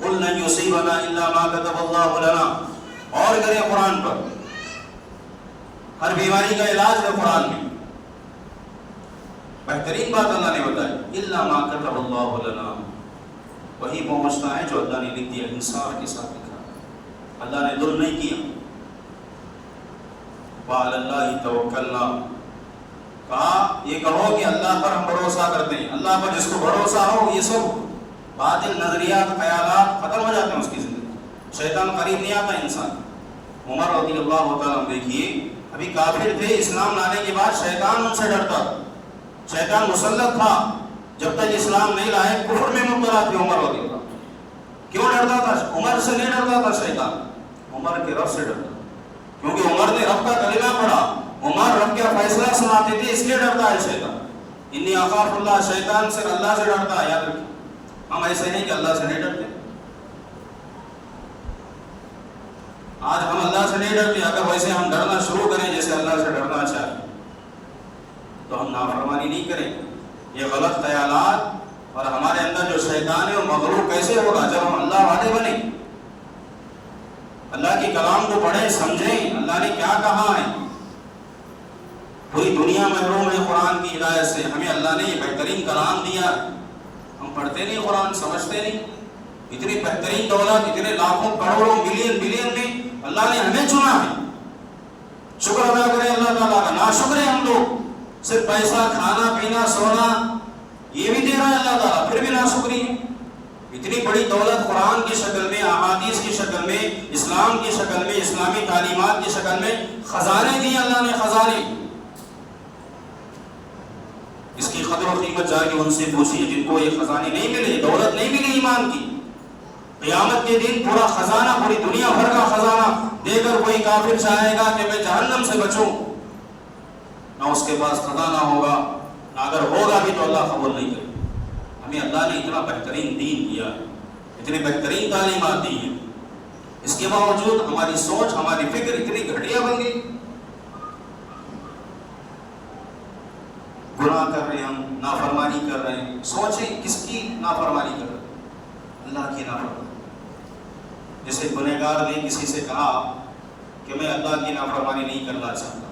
قُلْ لَن يُصِيبَنَا إِلَّا مَا كَتَبَ اللَّهُ لَنَا. اور کریں قرآن پر. ہر بیماری کا علاج ہے قرآن میں. بہترین بات اللہ نے بتائی إِلَّا مَا كَتَبَ اللَّهُ لَنَا. وہی پہنچتا ہے جو اللہ نے لکھ دیا، انصاف کے ساتھ لکھا. اللہ نے ظلم نہیں کیا. وعلی اللہ توکلنا، کہا یہ کہو کہ اللہ پر ہم بھروسہ کرتے ہیں. اللہ پر جس کو بھروسہ ہو یہ سب باطل نظریات خیالات ختم ہو جاتے ہیں اس کی زندگی. شیطان قریب نہیں آتا انسان. عمر رضی اللہ تعالیٰ دیکھیے ابھی کافر تھے، اسلام لانے کے بعد شیطان ان سے ڈرتا تھا. شیطان مسلط تھا، جب تک اسلام نہیں لائے کفر میں مبتلا تھے عمر رضی اللہ. کیوں ڈرتا تھا؟ عمر سے نہیں ڈرتا تھا شیطان، عمر کے رب سے ڈرتا، کیونکہ عمر نے رب کا کلمہ پڑھا. عمر رب کا فیصلہ سناتے تھے، اس لیے ڈرتا ہے شیطان. انی اخاف اللہ، شیطان سے اللہ سے ڈرتا ہے. یاد رکھیے ہم ایسے نہیں کہ اللہ سے نہیں ڈرتے. آج ہم اللہ سے نہیں ڈرتے. اگر ویسے ہم ڈرنا شروع کریں جیسے اللہ سے ڈرنا چاہے تو ہم نافرمانی نہیں کریں. یہ غلط خیالات اور ہمارے اندر جو شیطان ہے وہ مغلوب کیسے ہوگا؟ جب ہم اللہ والے بنیں، اللہ کے کلام کو پڑھیں سمجھیں اللہ نے کیا کہا ہے. پوری دنیا محروم ہے قرآن کی ہدایت سے. ہمیں اللہ نے یہ بہترین کلام دیا، ہم پڑھتے نہیں قرآن، سمجھتے نہیں. اتنی بہترین دولت، اتنے لاکھوں کروڑوں ملین بلین میں اللہ نے ہمیں چنا ہے. شکر ادا کریں اللہ تعالیٰ کا. ناشکر ہیں ہم لوگ، صرف پیسہ کھانا پینا سونا یہ بھی دے رہا ہے اللہ تعالیٰ، پھر بھی ناشکری ہے. اتنی بڑی دولت قرآن کی شکل میں، احادیث کی شکل میں، اسلام کی شکل میں، اسلامی تعلیمات کی شکل میں خزانے دی اللہ نے، خزانے. اس کی قدر و قیمت جا کے ان سے پوچھیے جن کو یہ خزانے نہیں ملے، دولت نہیں ملی ایمان کی. قیامت کے دن پورا خزانہ، پوری دنیا بھر کا خزانہ دے کر کوئی کافر چاہے گا کہ میں جہنم سے بچوں، نہ اس کے پاس خزانہ ہوگا، نہ اگر ہوگا بھی تو اللہ قبول نہیں کرے. ہمیں اللہ نے اتنا بہترین دین دیا ہے، اتنی بہترین تعلیمات دی ہیں، اس کے باوجود ہماری سوچ ہماری فکر اتنی گھٹیا بن گئی. گناہ کر رہے ہیں ہم، نافرمانی کر رہے ہیں. سوچیں کس کی نافرمانی کر رہے ہیں؟ اللہ کی نافرمانی. جیسے گنہگار نے کسی سے کہا کہ میں اللہ کی نافرمانی نہیں کرنا چاہتا،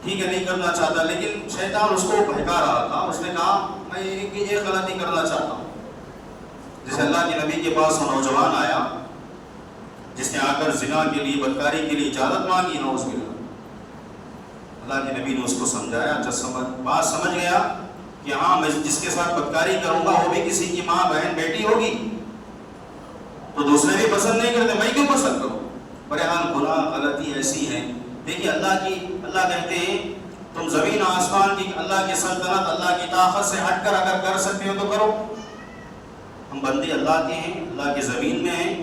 ٹھیک ہے نہیں کرنا چاہتا، لیکن شیطان اس کو بہکا رہا تھا. اس نے کہا میں یہ غلطی کرنا چاہتا ہوں. جیسے اللہ کے نبی کے پاس وہ نوجوان آیا جس نے آ کر زنا کے لیے، بدکاری کے لیے اجازت مانگی، نعوذ باللہ. اللہ کے نبی نے اس کو سمجھایا. جب بات سمجھ گیا کہ ہاں میں جس کے ساتھ بدکاری کروں گا وہ بھی کسی کی ماں بہن بیٹی ہوگی، تو دوسرے بھی پسند نہیں کرتے، میں کیوں پسند کروں؟ بہرحال گناہ غلطی ایسی ہے. دیکھیے اللہ کہتے ہیں تم زمین آسمان کی، اللہ کی سلطنت، اللہ کی طاقت سے ہٹ کر اگر کر سکتے ہو تو کرو. ہم بندے اللہ کے ہیں، اللہ کی زمین میں ہیں،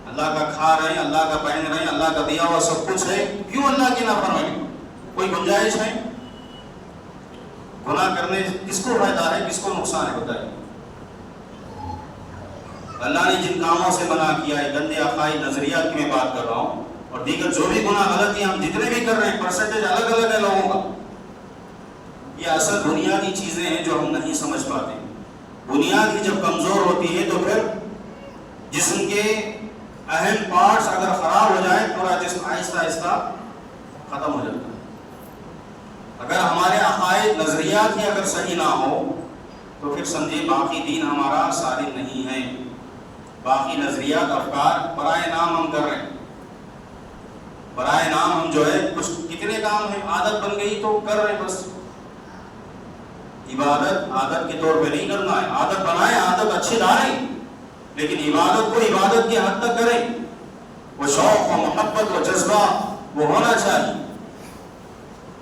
اللہ کا کھا رہے ہیں، اللہ کا پہن رہے ہیں، اللہ کا دیا ہوا سب کچھ ہے، کیوں اللہ کی نافرمانی؟ کوئی گنجائش ہے؟ گناہ کرنے کس کو فائدہ ہے، کس کو نقصان ہے بتائیے؟ اللہ نے جن کاموں سے منع کیا ہے، گندے عقائد نظریات کی میں بات کر رہا ہوں، اور دیگر جو بھی گناہ غلطی ہم جتنے بھی کر رہے ہیں، پرسنٹیج الگ الگ ہے لوگوں کا. یہ اصل بنیادی چیزیں ہیں جو ہم نہیں سمجھ پاتے. بنیاد ہی جب کمزور ہوتی ہے تو پھر جسم کے اہم پارٹس اگر خراب ہو جائیں پورا جسم آہستہ آہستہ ختم ہو جاتا ہے. اگر ہمارے عقائد نظریات ہی اگر صحیح نہ ہو تو پھر سمجھے باقی دین ہمارا صالح نہیں ہے. باقی نظریات افکار برائے نام ہم کر رہے ہیں، برائے نام ہم جو ہے کچھ کتنے کام ہیں عادت بن گئی تو کر رہے ہیں. بس عبادت عادت کے طور پہ نہیں کرنا ہے. عادت بنائیں، عادت اچھی ڈالیں، لیکن عبادت کو عبادت کی حد تک کریں. وہ شوق و محبت و جذبہ وہ ہونا چاہیے.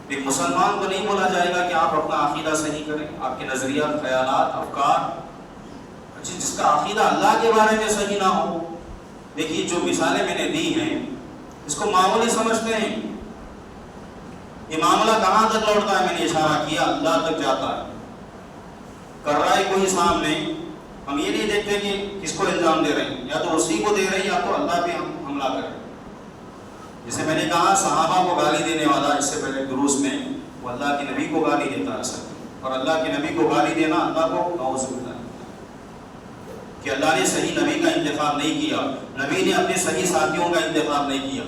ایک مسلمان کو نہیں بولا جائے گا کہ آپ اپنا عقیدہ صحیح کریں، آپ کے نظریات، خیالات، افکار، جس کا عقیدہ اللہ کے بارے میں صحیح نہ ہو. دیکھیے جو مثالیں میں نے دی ہیں اس کو معمولی سمجھتے ہیں. یہ معاملہ کہاں تک لوٹتا ہے؟ میں نے اشارہ کیا اللہ تک جاتا ہے. کر رہا ہے کوئی سامنے، ہم یہ نہیں دیکھتے کہ کس کو الزام دے رہے ہیں، یا تو اسی کو دے رہے ہیں یا تو اللہ پہ ہم حملہ کر رہے ہیں. جیسے میں نے کہا صحابہ کو گالی دینے والا اس سے پہلے دروس میں وہ اللہ کے نبی کو گالی دیتا ہے سر. اور اللہ کے نبی کو گالی دینا اللہ کو نعوذ باللہ کہ اللہ نے صحیح نبی کا انتخاب نہیں کیا، نبی نے اپنے صحیح ساتھیوں کا انتخاب نہیں کیا.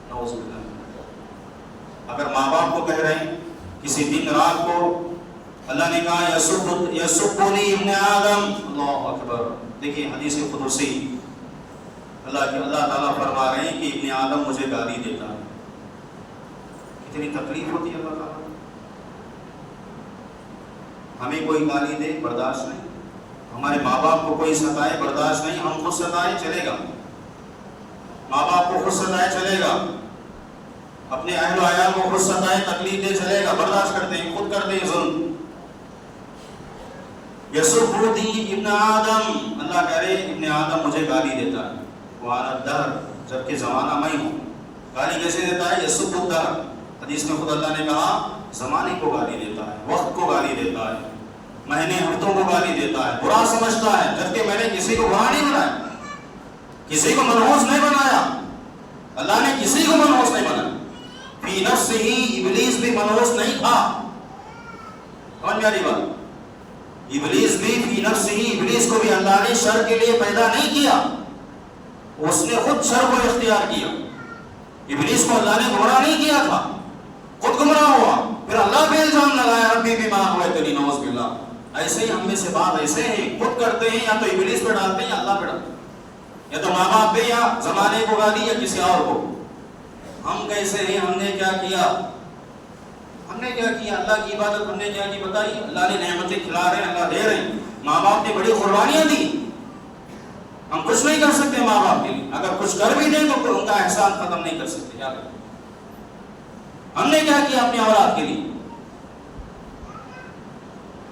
نعوذ باللہ. اگر ماں باپ کو کہہ رہے ہیں کسی دن رات کو اللہ نے کہا یسبنی ابن آدم، اللہ اکبر. دیکھیے حدیث قدسی اللہ تعالیٰ فرما رہے ہیں کہ ابن آدم مجھے گالی دیتا ہے. کتنی تکلیف ہوتی ہے اللہ تعالیٰ. ہمیں کوئی گالی دے برداشت نہیں, ہمارے ماں باپ کو کوئی ستائے برداشت نہیں, ہم خود ستائے چلے گا, ماں باپ کو خود ستائے چلے گا, اپنے اہل و عیال کو خود ستائے تکلیف دے چلے گا, برداشت کرتے ہیں, خود کرتے ہیں ظلم. یسبونی ابن آدم, اللہ کہہ رہے ابن آدم مجھے گالی دیتا ہے. وانا الدہر, جبکہ زمانہ میں ہوں. گالی کیسے دیتا ہے؟ یسب الدہر, حدیث میں خود اللہ نے کہا زمانے کو گالی دیتا ہے, وقت کو گالی دیتا ہے, مہینے ہفتوں کو گالی دیتا ہے, برا سمجھتا ہے, جبکہ میں نے کسی کو برا نہیں بنایا, کسی کو منحوس نہیں بنایا. اللہ نے کسی کو منحوس نہیں بنایا. فی نفسہ ابلیس بھی منحوس نہیں تھا. سمجھ میں آ رہی بات؟ ابلیس بھی فی نفسہ, ابلیس کو بھی اللہ نے شر کے لیے پیدا نہیں کیا, اس نے خود شر کو اختیار کیا. ابلیس کو اللہ نے گمراہ نہیں کیا تھا, خود گمراہ ہوا, پھر اللہ پہ الزام لگایا ربی بما اغویتنی, نعوذ باللہ. ایسے ہی ہم میں سے بعض ایسے ہیں, خود کرتے ہیں, یا تو ابلیس پہ ڈالتے ہیں یا اللہ پہ ڈالتے ہیں, یا تو ماں باپ پہ یا زمانے کو گالی یا کسی اور کو. ہم کیسے ہیں؟ ہم نے کیا کیا؟ ہم نے کیا کیا؟ اللہ کی عبادت ہم نے کیا کی بتائی؟ اللہ نے نعمتیں کھلا رہے ہیں, اللہ دے رہے ہیں, ماں باپ نے بڑی قربانیاں دی, ہم کچھ نہیں کر سکتے ماں باپ کے لیے. اگر کچھ کر بھی دیں تو ان کا احسان ختم نہیں کر سکتے. کیا کریں؟ ہم نے کیا کیا اپنی اولاد کے لیے؟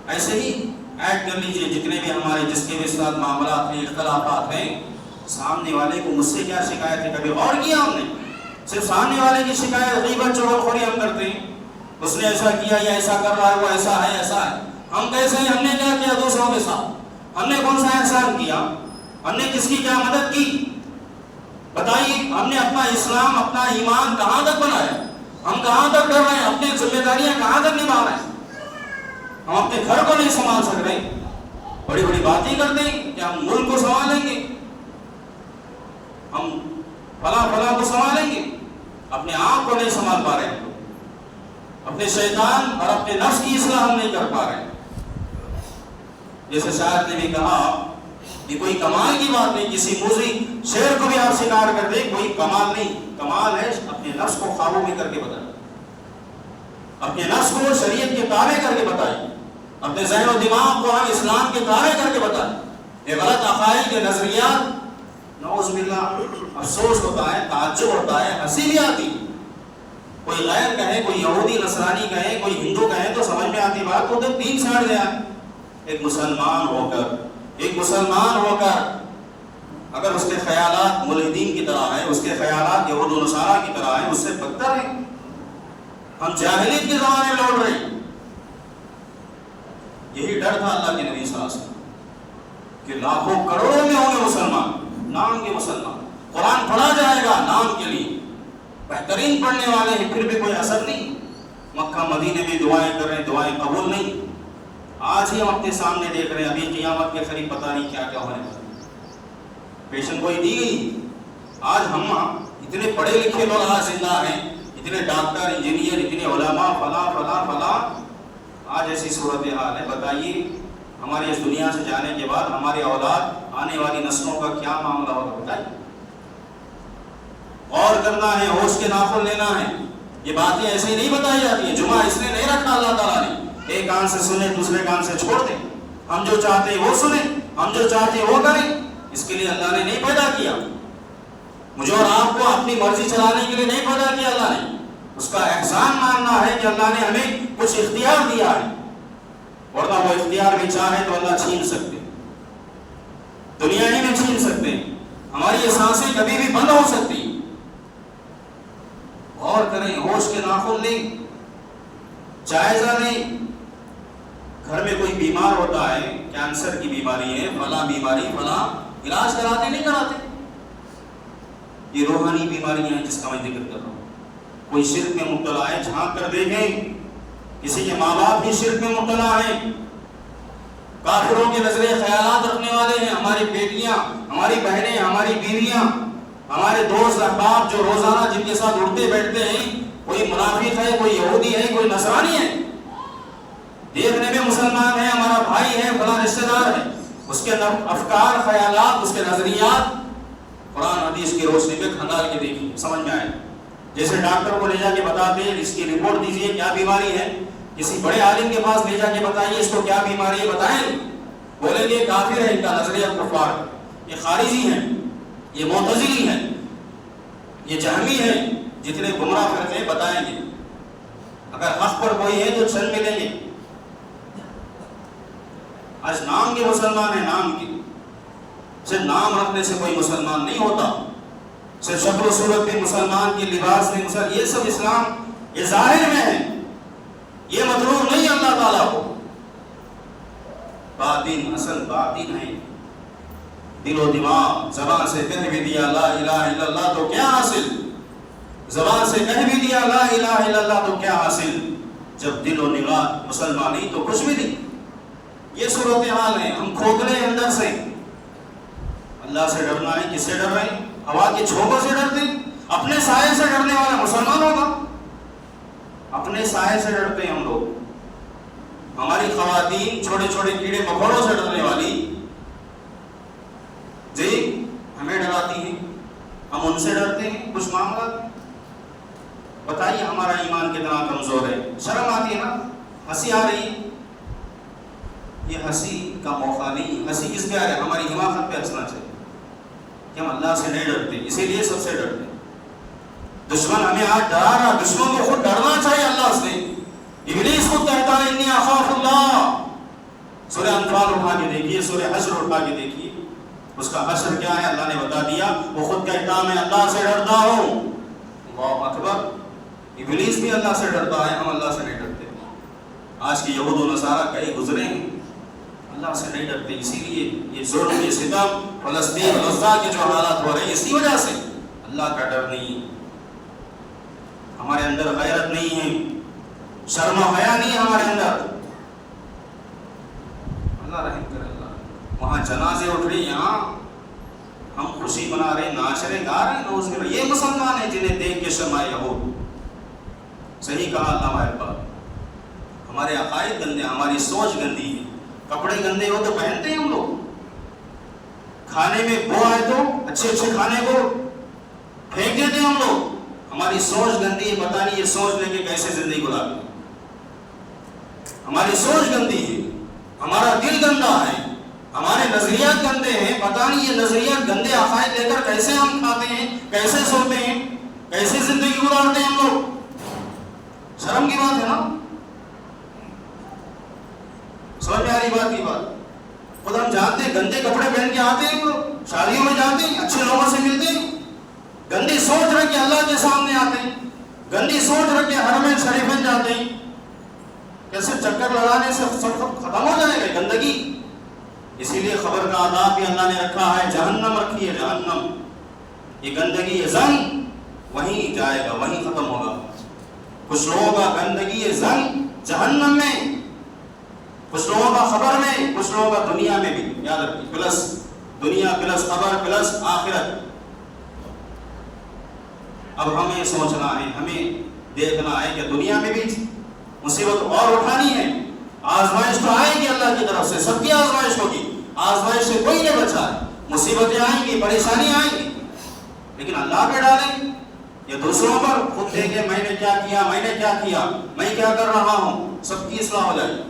ایسے ہی ایڈ کر لیجئے جتنے بھی ہمارے جس کے بھی ساتھ معاملات ہیں, اختلافات ہیں, سامنے والے کو مجھ سے کیا شکایت ہے, کبھی اور کیا ہم نے؟ صرف سامنے والے کی شکایت, غیبت چغلخوری ہم کرتے ہیں, اس نے ایسا کیا یا ایسا کر رہا ہے, وہ ایسا ہے ایسا ہے. ہم کیسے ہیں؟ ہم نے کیا کیا دوسروں کے ساتھ؟ ہم نے کون سا احسان کیا؟ ہم نے کس کی کیا مدد کی؟ بتائیے. ہم نے اپنا اسلام, اپنا ایمان کہاں تک بنایا؟ ہم کہاں تک ڈر رہے ہیں؟ اپنی ذمہ داریاں کہاں تک نبھا رہے ہیں؟ ہم اپنے گھر کو نہیں سنبھال سک رہے, بڑی بڑی باتیں کرتے ہیں کہ ہم ملک کو سنبھالیں گے, ہم فلاں کو سنبھالیں گے, اپنے آپ کو نہیں سنبھال پا رہے ہیں, اپنے شیطان اور اپنے نفس کی اصلاح ہم نہیں کر پا رہے ہیں. جیسے شاعر نے بھی کہا کہ کوئی کمال کی بات نہیں, کسی موزی شعر کو بھی آپ شکار کر دیں, کوئی کمال نہیں. کمال ہے اپنے نفس کو قابو میں کر کے بتائیں, اپنے نفس کو شریعت کے تابع کر کے بتائیں, اپنے ذہن و دماغ کو ہم اسلام کے تابع کر کے بتائیں. یہ غلط عقائد کے نظریات, نعوذ باللہ, افسوس ہوتا ہے, تعجب ہوتا ہے, ہنسی بھی آتی. کوئی غیر کہے, کوئی یہودی نصرانی کہے, کوئی ہندو کہے تو سمجھ میں آتی بات, وہ تو تین ساڑھ گیا. ایک مسلمان ہو کر اگر اس کے خیالات ملحدین کی طرح ہیں, اس کے خیالات یہود و نصارہ کی طرح ہیں, اس سے بدتر ہیں. ہم جاہلیت کے زمانے لوٹ رہے ہیں. یہی ڈر تھا اللہ کے نبی صلی اللہ علیہ وسلم کہ لاکھوں کروڑوں میں ہوں گے مسلمان, نام کے مسلمان, قرآن پڑھا جائے گا نام کے لیے, بہترین پڑھنے والے ہیں, پھر بھی کوئی اثر نہیں. مکہ مدینے میں دعائیں کر رہے ہیں, دعائیں قبول نہیں. آج ہی ہم اپنے سامنے دیکھ رہے ہیں, ابھی قیامت کے قریب پتہ نہیں کیا کیا ہونے والا. پیشن گوئی دی گئی. آج ہم اتنے پڑھے لکھے لوگ آج زندہ ہیں, اتنے ڈاکٹر, انجینئر, اتنے علماء, فلاں, آج ایسی صورتحال ہے. بتائیے ہمارے اس دنیا سے جانے کے بعد ہماری اولاد, آنے والی نسلوں کا کیا معاملہ ہوگا؟ بتائیے. غور کرنا ہے, ہوش کے ناخن لینا ہے. یہ باتیں ایسے ہی نہیں بتائی جاتی ہیں. جمعہ اس نے نہیں رکھا اللہ تعالیٰ نے, ایک کان سے سنیں دوسرے کان سے چھوڑ دیں. ہم جو چاہتے ہیں وہ سنیں, ہم جو چاہتے ہیں وہ کریں. اس کے لیے اللہ نے نہیں پیدا کیا. مجھے اور آپ کو اپنی مرضی چلانے کے لیے نہیں پیدا کیا اللہ نے. اس کا احسان ماننا ہے کہ اللہ نے ہمیں کچھ اختیار دیا ہے, ورنہ وہ اختیار بھی چاہے تو اللہ چھین سکتے, دنیا ہی میں چھین سکتے ہیں. ہماری یہ سانسیں کبھی بھی بند ہو سکتی. غور کریں, ہوش کے ناخن لیں, جائزہ لیں. گھر میں کوئی بیمار ہوتا ہے, کینسر کی بیماری ہے, فلاں بیماری, فلاں, علاج کراتے نہیں کراتے. یہ روحانی بیماریاں ہیں جس کا میں ذکر کر رہا ہوں. کوئی شرک میں مبتلا ہے, جھانک کر دیکھیں, کسی کے ماں باپ بھی شرک میں مبتلا ہیں, کافروں کے نظریے خیالات رکھنے والے ہیں. ہماری بیٹیاں, ہماری بہنیں, ہماری بیویاں, ہمارے دوست احباب جو روزانہ جن کے ساتھ اٹھتے بیٹھتے ہیں, کوئی منافق ہے, کوئی یہودی ہے, کوئی نصرانی ہے, دیکھنے میں مسلمان ہے, ہمارا بھائی ہے, فلاں رشتہ دار ہے, اس کے افکار, خیالات, اس کے نظریات قرآن حدیث کی روشنی میں کھنگال کے دیکھیے، سمجھ میں آئے. جیسے ڈاکٹر کو لے جا کے بتاتے ہیں اس کی رپورٹ دیجیے کیا بیماری ہے، کسی بڑے عالم کے پاس لے جا کے بتائیے اس کو کیا بیماری ہے، بتائیں، بولیں گے کافر ہے، ان کا نظریہ کفار، یہ خارجی ہیں، یہ معتزلی ہیں، یہ جہمی ہیں، جتنے گمراہ فرقے ہیں بتائیں گے. اگر حق پر کوئی ہے تو چل ملیں گے. آج نام کے مسلمان ہیں، نام کے، صرف نام رکھنے سے کوئی مسلمان نہیں ہوتا، صرف شکل و صورت پہ مسلمان کے لباس میں مسلمان، یہ سب اسلام یہ ظاہر میں ہے، یہ مطلوب نہیں اللہ تعالیٰ کو. باطن، اصل باطن ہے، دل و دماغ. زبان سے کہہ بھی دیا لا الہ الا اللہ تو کیا حاصل، زبان سے کہہ بھی دیا لا الہ الا اللہ تو کیا حاصل، جب دل و نگاہ مسلمان نہیں تو کچھ بھی نہیں. یہ صورتحال ہے. ہم کھوکھلے ہیں اندر سے. اللہ سے ڈرنا ہے، کس سے ڈر رہے ہیں؟ ہوا کے جھونکوں سے ڈرتے ہیں. اپنے سائے سے ڈرنے والا مسلمان ہوگا؟ اپنے سائے سے ڈرتے ہیں ہم لوگ. ہماری خواتین چھوٹے چھوٹے کیڑے مکوڑوں سے ڈرنے والی جی ہمیں ڈراتی ہیں، ہم ان سے ڈرتے ہیں. کچھ معاملہ بتائیے ہمارا ایمان کتنا کمزور ہے. شرم آتی ہے نا، ہنسی آ رہی ہے. یہ ہنسی کا موقع نہیں. ہنسی کس پہ آ رہا ہے؟ ہماری حماقت پہ ہنسنا چاہیے کہ ہم اللہ سے نہیں ڈرتے، اسی لیے سب سے ڈرتے. دشمن ہمیں آج ڈرا رہا، دشمن کو خود ڈرنا چاہیے اللہ سے. ابلیس خود کہتا ہے انی اخاف اللہ. سورہ انفال اٹھا کے دیکھیے، سورہ حشر اٹھا کے دیکھیے، اس کا حشر کیا ہے اللہ نے بتا دیا. وہ خود کہتا ہے میں اللہ سے ڈرتا ہوں. اللہ اکبر. ابلیس بھی اللہ سے ڈرتا ہے، ہم اللہ سے نہیں ڈرتے. آج کے یہود و نصارہ کئی گزرے ہیں، اللہ سے نہیں ڈرتے. اسی لیے یہ ظلم، یہ ستم، فلسطین، غزہ کے جو حالات ہو رہے ہیں اسی وجہ سے. اللہ کا ڈر نہیں، ہمارے اندر غیرت نہیں ہے، شرم و حیا نہیں ہے ہمارے اندر. اللہ رحم کرے. اللہ وہاں جنازے اٹھ رہے، یہاں ہم خوشی منا رہے، ناچ رہے، گا رہے. نعوذ باللہ. یہ مسلمان ہیں جنہیں دیکھ کے شرمائے یہود. صحیح کہا علامہ اقبال. ہمارے عقائد گندے، ہماری سوچ گندی ہے. کپڑے گندے ہو تو پہنتے ہیں ہم لوگ. کھانے میں بو آئے تو اچھے اچھے کھانے کو پھینک دیتے ہیں ہم لوگ. ہماری سوچ گندی ہے. پتہ نہیں یہ سوچ لے کے کیسے زندگی گزارتے. ہماری سوچ گندی ہے، ہمارا دل گندا ہے، ہمارے نظریات گندے ہیں. پتہ نہیں یہ نظریات گندے عقائد لے کر کیسے ہم کھاتے ہیں، کیسے سوتے ہیں، کیسے زندگی گزارتے ہیں ہم لوگ. شرم کی بات ہے نا. سمجھ میں آ رہی بات کی بات. خود ہم جانتے ہیں گندے کپڑے پہن کے آتے ہیں، ہم لوگ شادیوں میں جاتے ہیں، اچھے لوگوں سے ملتے ہیں، گندی سوچ رکھ کے اللہ کے سامنے آتے ہیں، گندی سوچ رکھ کے حرم شریفین جاتے ہیں. کیسے چکر لگانے سے سب ختم ہو جائے گا گندگی. اسی لیے خبر کا آداب بھی اللہ نے رکھا ہے، جہنم رکھی ہے، جہنم. یہ گندگی، یہ زنگ وہیں جائے گا، وہیں ختم ہوگا. کچھ لوگوں کا گندگی، یہ زنگ جہنم میں، کچھ لوگوں کا خبر میں، کچھ لوگوں کا دنیا میں بھی. یاد رکھیے، پلس دنیا پلس خبر پلس آخرت. اب ہمیں سوچنا ہے، ہمیں دیکھنا ہے کہ دنیا میں بھی مصیبت اور اٹھانی ہے. آزمائش تو آئے گی اللہ کی طرف سے، سب کی آزمائش ہوگی. آزمائش سے کوئی نہیں بچا ہے. مصیبتیں آئیں گی، پریشانی آئیں گی، لیکن اللہ پہ ڈالیں یا دوسروں پر. خود دیکھیں میں نے کیا کیا، میں نے کیا کیا، میں کیا کر رہا ہوں. سب کی اصلاح ہو جائے،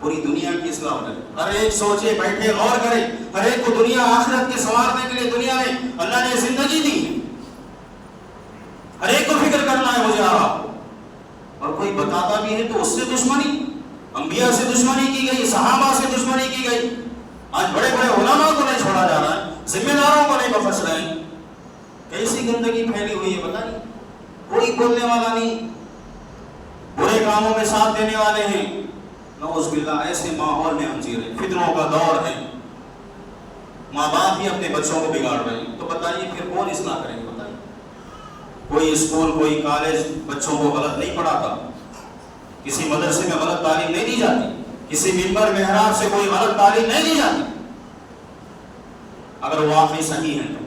پوری دنیا کی اصلاح ہو جائے. ہر ایک سوچے، بیٹھے، غور کرے. ہر ایک کو دنیا آخرت کے سنوارنے کے لیے دنیا میں اللہ نے زندگی دی ہے. ہر ایک کو فکر کرنا ہے مجھے آرہا. اور کوئی بتاتا بھی ہے تو اس سے دشمنی. انبیاء سے دشمنی کی گئی، صحابہ سے دشمنی کی گئی. آج بڑے بڑے علماء کو نہیں چھوڑا جا رہا ہے، ذمہ داروں کو نہیں بخش رہے ہیں. کیسی گندگی پھیلی ہوئی ہے بتائیے. کوئی بولنے والا نہیں، برے کاموں میں ساتھ دینے والے ہیں. نعوذ باللہ. ایسے ماحول میں ہم جی رہے ہیں، فتنوں کا دور ہے. ماں باپ ہی اپنے بچوں کو بگاڑ رہے ہیں. تو بتائیے پھر کون اصلاح کرے گا؟ بتائیے. کوئی اسکول، کوئی کالج بچوں کو غلط نہیں پڑھاتا، کسی مدرسے میں غلط تعلیم نہیں دی جاتی، کسی منبر محراب سے کوئی غلط تعلیم نہیں دی جاتی. اگر واقعی صحیح ہے تو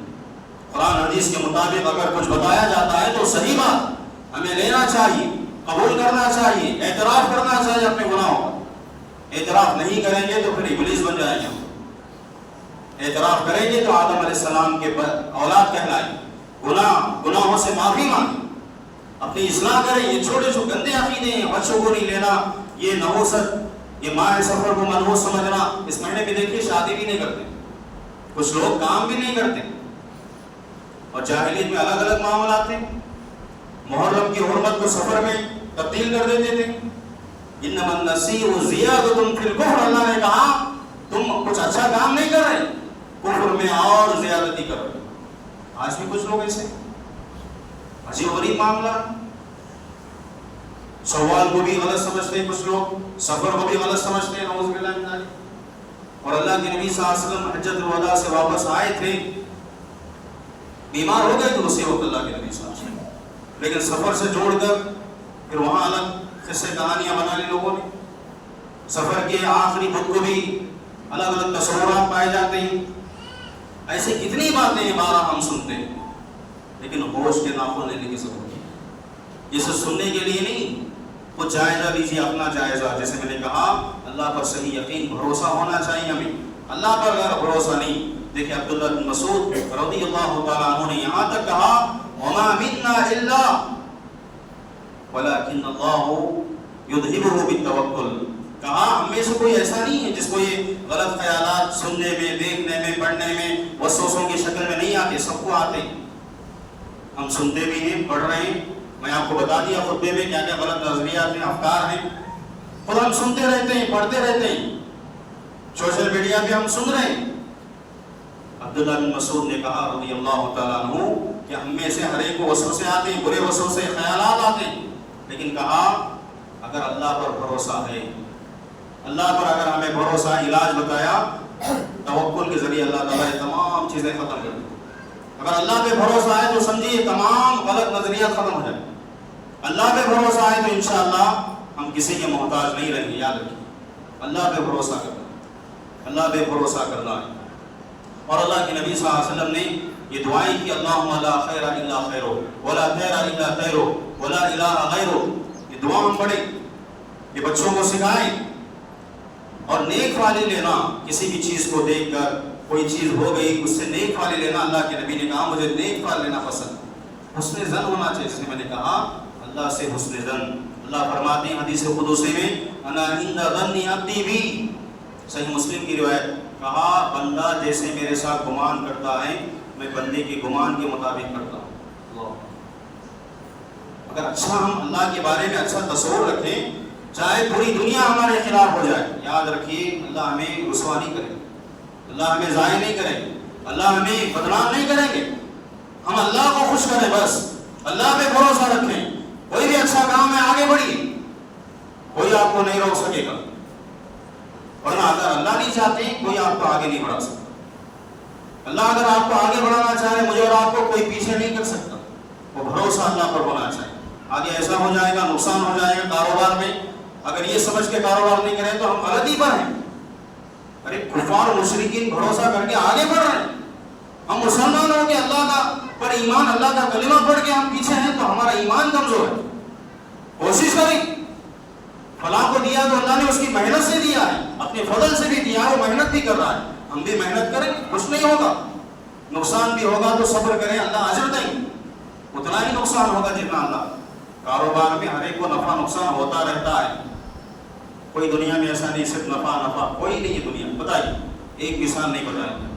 قرآن حدیث کے مطابق اگر کچھ بتایا جاتا ہے تو صحیح بات ہمیں لینا چاہیے، قبول کرنا چاہیے، اعتراف کرنا چاہیے اپنے گناہوں کا. اعتراف نہیں کریں گے تو پھر ابلیس بن جائیں گے. اعتراف کریں گے تو آدم علیہ السلام کے اولاد کہلائیں. گناہوں سے معافی مانگیں, اپنی اصلاح کریں. یہ چھوٹے چھوٹے گندے عقیدے ہیں, بچوں کو نہیں لینا, یہ نحوست, یہ ماہ سفر کو منحوس سمجھنا. اس مہینے میں دیکھیے شادی بھی نہیں کرتے, کچھ لوگ کام بھی نہیں کرتے, اور جاہلیت میں الگ الگ معاملات تھے. محرم کی حرمت کو سفر میں تبدیل کر دیتے تھے. انما النسیء زیادۃ فی الکفر, اللہ نے کہا تم کچھ اچھا کام نہیں کر رہے, کفر میں اور زیادتی کر رہے. آج بھی کچھ لوگ ایسے, عجیب غریب معاملہ. سوال کو بھی غلط سمجھتے ہیں کچھ لوگ, سفر کو بھی غلط سمجھتے ہیں, نعوذ باللہ من ذلک. اور اللہ کے نبی صلی اللہ علیہ وسلم حجۃ الوداع سے واپس آئے تھے, بیمار ہو گئے تھے اسی وقت اللہ کے نبی صلی اللہ علیہ وسلم, لیکن سفر سے جوڑ کر پھر وہاں الگ قصے کہانیاں بنا لی لوگوں نے. سفر کے آخری خود کو بھی الگ الگ تصورات پائے جاتے ہیں. ایسے کتنی باتیں ہیں بارہ ہم سنتے ہیں, لیکن ہوش کے ناخن لینے کی ضرورت ہے. یہ سب سننے کے لیے نہیں, کچھ جائزہ لیجیے, اپنا جائزہ. جیسے میں نے کہا اللہ پر صحیح یقین بھروسہ ہونا چاہیے ہمیں. اللہ پر اگر بھروسہ نہیں, دیکھیں عبداللہ بن مسعود رضی اللہ تعالیٰ عنہ نے یہاں تک کہا وما منا الا ولکن اللہ یذہبہ بالتوکل. کہا ہم میں سے کوئی ایسا نہیں ہے جس کو یہ غلط خیالات سننے میں, دیکھنے میں, پڑھنے میں وسوسوں کی شکل میں نہیں آتے, سب کو آتے ہیں. ہم سنتے بھی ہیں, پڑھ رہے ہیں. میں آپ کو بتا دیا خطبے میں کیا کیا غلط نظریات ہیں, افکار ہیں. خود ہم سنتے رہتے ہیں, پڑھتے رہتے ہیں, سوشل میڈیا پہ ہم سن رہے ہیں. عبداللہ بن مسعود نے کہا رضی اللہ تعالیٰ عنہ کہ ہم میں سے ہر ایک کو وسوسے آتے ہیں, برے وسوسے, خیالات آتے ہیں. لیکن کہا اگر اللہ پر بھروسہ ہے, اللہ پر اگر ہمیں بھروسہ, علاج بتایا توکل کے ذریعے اللہ تعالیٰ یہ تمام چیزیں ختم کر دیں. اگر اللہ پہ بھروسہ ہے تو سمجھیے تمام غلط نظریات ختم ہو جائیں. اللہ پہ بھروسہ ہے تو انشاءاللہ ہم کسی کے محتاج نہیں رہیں گے. یاد رکھیے, اللہ پہ بھروسہ کرنا, اللہ پہ بھروسہ کرنا ہے. اور اللہ کے نبی صلی اللہ علیہ وسلم نے یہ دعائیں کی, اللہم لا خیر الا خیرہ ولا خیر الا خیرہ ولا الہ غیرہ. یہ دعا ہم پڑھیں, یہ بچوں کو سکھائیں. اور نیک والی لینا, کسی بھی چیز کو دیکھ کر کوئی چیز ہو گئی اس سے نیک والی لینا. اللہ کے نبی نے کہا مجھے نیک والی لینا پسند. حسن ظن ہونا چاہیے, جس نے میں نے کہا اللہ سے حسن ظن. اللہ فرماتے ہیں حدیث قدسی میں انا عند ظن عبدی بی, صحیح مسلم کی روایت, کہا بندہ جیسے میرے ساتھ گمان کرتا ہے میں بندے کے گمان کے مطابق کرتا ہوں. اگر اچھا ہم اللہ کے بارے میں اچھا تصور رکھیں, چاہے پوری دنیا ہمارے خلاف ہو جائے, یاد رکھیے اللہ ہمیں رسوا نہیں کرے, اللہ ہمیں ضائع نہیں کرے, اللہ ہمیں بدنام نہیں کریں گے. ہم اللہ کو خوش کریں, بس اللہ پہ بھروسہ رکھیں. کوئی بھی اچھا کام ہے آگے بڑھیے, کوئی آپ کو نہیں روک سکے گا. ورنہ اگر اللہ نہیں چاہتے کوئی آپ کو آگے نہیں بڑھا سکتا. اللہ اگر آپ کو آگے بڑھانا چاہے, مجھے اور آپ کو کوئی پیچھے نہیں کر سکتا. وہ بھروسہ اللہ پر ہونا چاہیے. آگے ایسا ہو جائے گا, نقصان ہو جائے گا کاروبار میں, اگر یہ سمجھ کے کاروبار نہیں کریں تو ہم غلطی پر ہیں. ارے کفار و مشرکین بھروسہ کر کے آگے بڑھ رہے ہیں, ہم مسلمان ہو کے اللہ کا پر ایمان, اللہ کا کلمہ پڑھ کے ہم پیچھے ہیں تو ہمارا ایمان کمزور ہے. کوشش کریں, فلاں کو دیا تو اللہ نے اس کی محنت سے دیا ہے, اپنے فضل سے بھی دیا, وہ محنت بھی کر رہا ہے. ہم بھی محنت کریں, کچھ نہیں ہوگا, نقصان بھی ہوگا تو صبر کریں, اللہ اجر دیں گے. اتنا ہی نقصان ہوگا جتنا اللہ. کاروبار میں ہر ایک کو نفع نقصان ہوتا رہتا ہے, کوئی دنیا میں ایسا نہیں صرف نفع, کوئی نہیں ہے دنیا. بتائیے, ایک مثال نہیں بتائیں گے.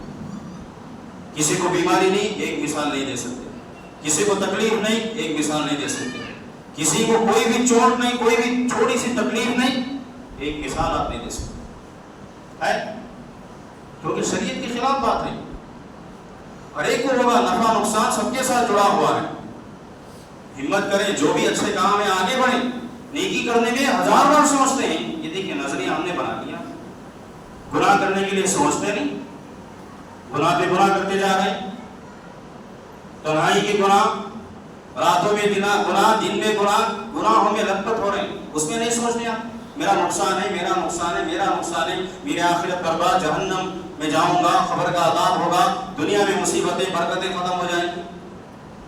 کسی کو بیماری نہیں, ایک مثال نہیں دے سکتے. کسی کو تکلیف نہیں, ایک مثال نہیں دے سکتے. کسی کو کوئی بھی چوٹ نہیں, کوئی بھی چھوٹی سی تکلیف نہیں, ایک مثال آپ نہیں دے سکتے ہے, کیونکہ شریعت کے خلاف بات ہے. ہر ایک کو ہوگا, نفع نقصان سب کے ساتھ جڑا ہوا ہے. ہمت کریں, جو بھی اچھے کام ہیں آگے بڑھیں. نیکی کرنے میں ہزار بار سوچتے ہیں, یہ دیکھیں نظریہ ہم نے بنا لیا. گناہ کرنے کے لیے سوچتے نہیں, گناہ پہ گناہ کرتے جا رہے ہیں. تنہائی کے گناہ, راتوں میں گناہ, دن میں گناہ, گناہوں میں لت پت ہو رہے ہیں. اس میں نہیں سوچنے آپ میرا نقصان ہے, میرا نقصان ہے, میرا نقصان ہے, میرے آخرت برباد, جہنم میں جاؤں گا, خبر کا عذاب ہوگا, دنیا میں مصیبتیں برکتیں ختم ہو جائیں گی.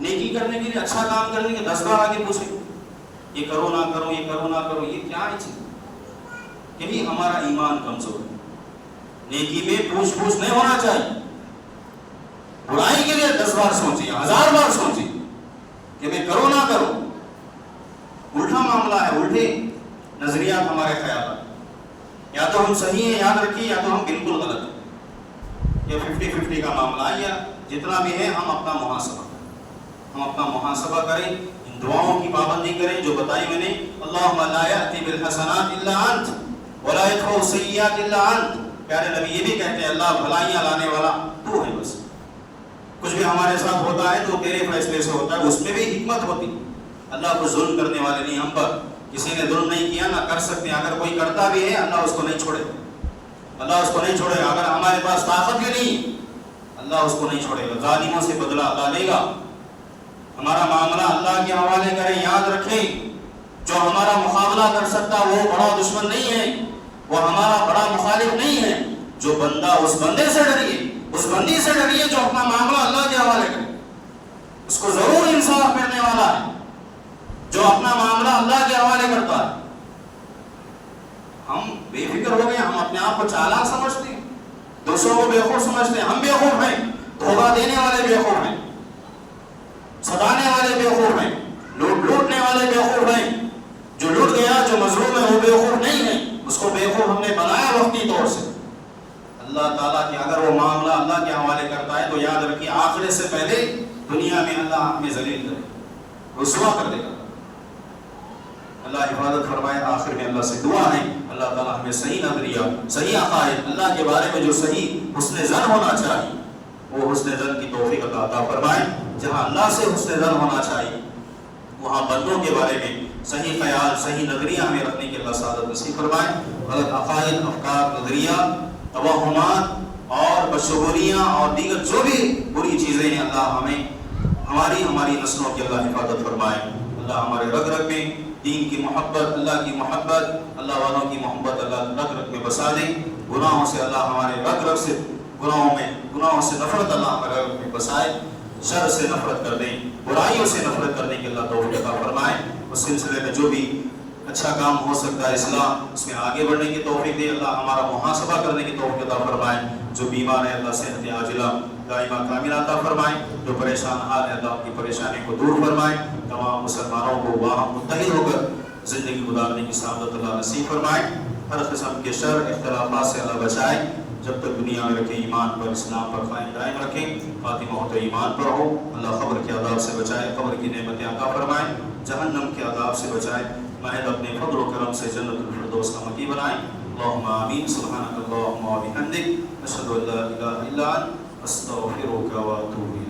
نیکی کرنے کے لیے, اچھا کام کرنے کے 10 بار آگے پوچھیں, یہ کرو نہ کرو, یہ کرو نہ کرو, یہ کیا ہے چیز. کہ ہمارا ایمان کمزور ہے. نیکی میں پوچھ نہیں ہونا چاہیے. برائی کے لیے 10 بار سوچیے، 1000 بار سوچیے کہ میں کروں نہ کروں۔ الٹا معاملہ ہے، الٹے نظریات ہمارے خیالات، یا تو ہم صحیح ہیں یاد رکھیے، یا تو ہم بالکل غلط ہیں۔ یہ 50-50 کا معاملہ ہے، یا جتنا بھی ہے ہم اپنا محاسبہ کریں، ان دعاؤں کی پابندی کریں جو بتائی میں نے، اللہم لا یأتی بالحسنات الا انت ولا یدفع السیئات الا انت۔ پیارے نبی یہ بھی کہتے ہیں اللہ بھلائیاں لانے والا تو ہے، بس کچھ بھی ہمارے ساتھ ہوتا ہے تو تیرے فیصلے سے ہوتا ہے، اس میں بھی حکمت ہوتی۔ اللہ کو ظلم کرنے والے نہیں، ہم پر کسی نے ظلم نہیں کیا، نہ کر سکتے ہیں، اگر کوئی کرتا بھی ہے اللہ اس کو نہیں چھوڑے، اللہ اس کو نہیں چھوڑے گا۔ اگر ہمارے پاس طاقت بھی نہیں اللہ اس کو نہیں چھوڑے گا، ظالموں سے بدلہ اللہ لے گا۔ ہمارا معاملہ اللہ کے حوالے کریں، یاد رکھیں جو ہمارا مقابلہ کر سکتا وہ بڑا دشمن نہیں ہے، وہ ہمارا بڑا مخالف نہیں ہے۔ جو بندہ، اس بندے سے ڈریے، اس بندی سے ڈریے جو اپنا معاملہ اللہ کے حوالے کرے، اس کو ضرور انصاف ملنے والا ہے جو اپنا معاملہ اللہ کے حوالے کرتا ہے۔ ہم بے فکر ہو گئے، ہم اپنے آپ کو چالاک سمجھتے ہیں، دوسروں کو بیوقوف سمجھتے ہیں۔ ہم بیوقوف ہیں، دھوکہ دینے والے بیوقوف ہیں، ستانے والے بیوقوف ہیں، لوٹنے والے بیوقوف ہیں۔ جو لوٹ گیا، جو مظلوم ہے وہ بیوقوف نہیں ہے، اس کو بیوقوف ہم نے بنایا وقتی طور سے۔ اللہ تعالیٰ کی اگر وہ معاملہ اللہ کے حوالے کرتا ہے تو یاد رکھیے آخرت سے پہلے دنیا میں اللہ ہمیں ذلیل کرے، رسوا کر دے گا۔ اللہ حفاظت فرمائے۔ آخر میں اللہ سے دعا ہے اللہ تعالیٰ ہمیں صحیح نظریہ، صحیح عقائد، اللہ کے بارے میں جو صحیح حسن ظن ہونا چاہیے وہ حسن ظن کی توفیق عطا فرمائے۔ جہاں اللہ سے حسن ظن ہونا چاہیے وہاں بندوں کے بارے میں صحیح خیال، صحیح نظریہ ہمیں رکھنے کی اللہ سعادت نصیب فرمائے۔ غلط عقائد، افکار، نظریہ، توہمات اور بدشگونیاں اور دیگر جو بھی بری چیزیں ہیں اللہ ہمیں ہماری نسلوں کی اللہ حفاظت فرمائے۔ اللہ ہمارے رگ رگ میں دین کی محبت، اللہ کی محبت، اللہ والوں کی محبت اللہ رگ رگ میں بسا دے۔ گناہوں سے اللہ ہمارے رگ رگ سے گناہوں سے نفرت اللہ ہمارے رگ میں بسائے، شر سے نفرت کر دیں، برائیوں سے نفرت کرنے کی اللہ توفیق عطا فرمائے۔ اس سلسلے میں جو بھی اچھا کام ہو سکتا ہے اسلام اس میں آگے بڑھنے کی توفیق دے، اللہ ہمارا محاسبہ کرنے کی توفیق عطا فرمائے۔ جو بیمار ہے اللہ صحت عاجلہ دائمہ کاملہ عطا فرمائے، جو پریشان حال ہے اللہ کی پریشانی کو دور فرمائے، تمام مسلمانوں کو باہم متحد ہو کر زندگی گزارنے کی سعادت اللہ نصیب فرمائے۔ ہر قسم کے شر اختلافات سے اللہ بچائے، جب تک دنیا میں رکھے ایمان پر، اسلام پر قائم دائم رکھیں، خاتمہ ہو تو ایمان پر ہو۔ اللہ قبر کے عذاب سے بچائے، قبر کی نعمتیں عطا فرمائے، جہنم کے عذاب سے بچائے، محض اپنے فضل و کرم سے جنت الفردوس کا مقیم بنائے۔ اللہم آمین۔ سبحانک اللہم و بحمدک، اشہد ان لا الہ الا انت، استغفرک و اتوب الیک۔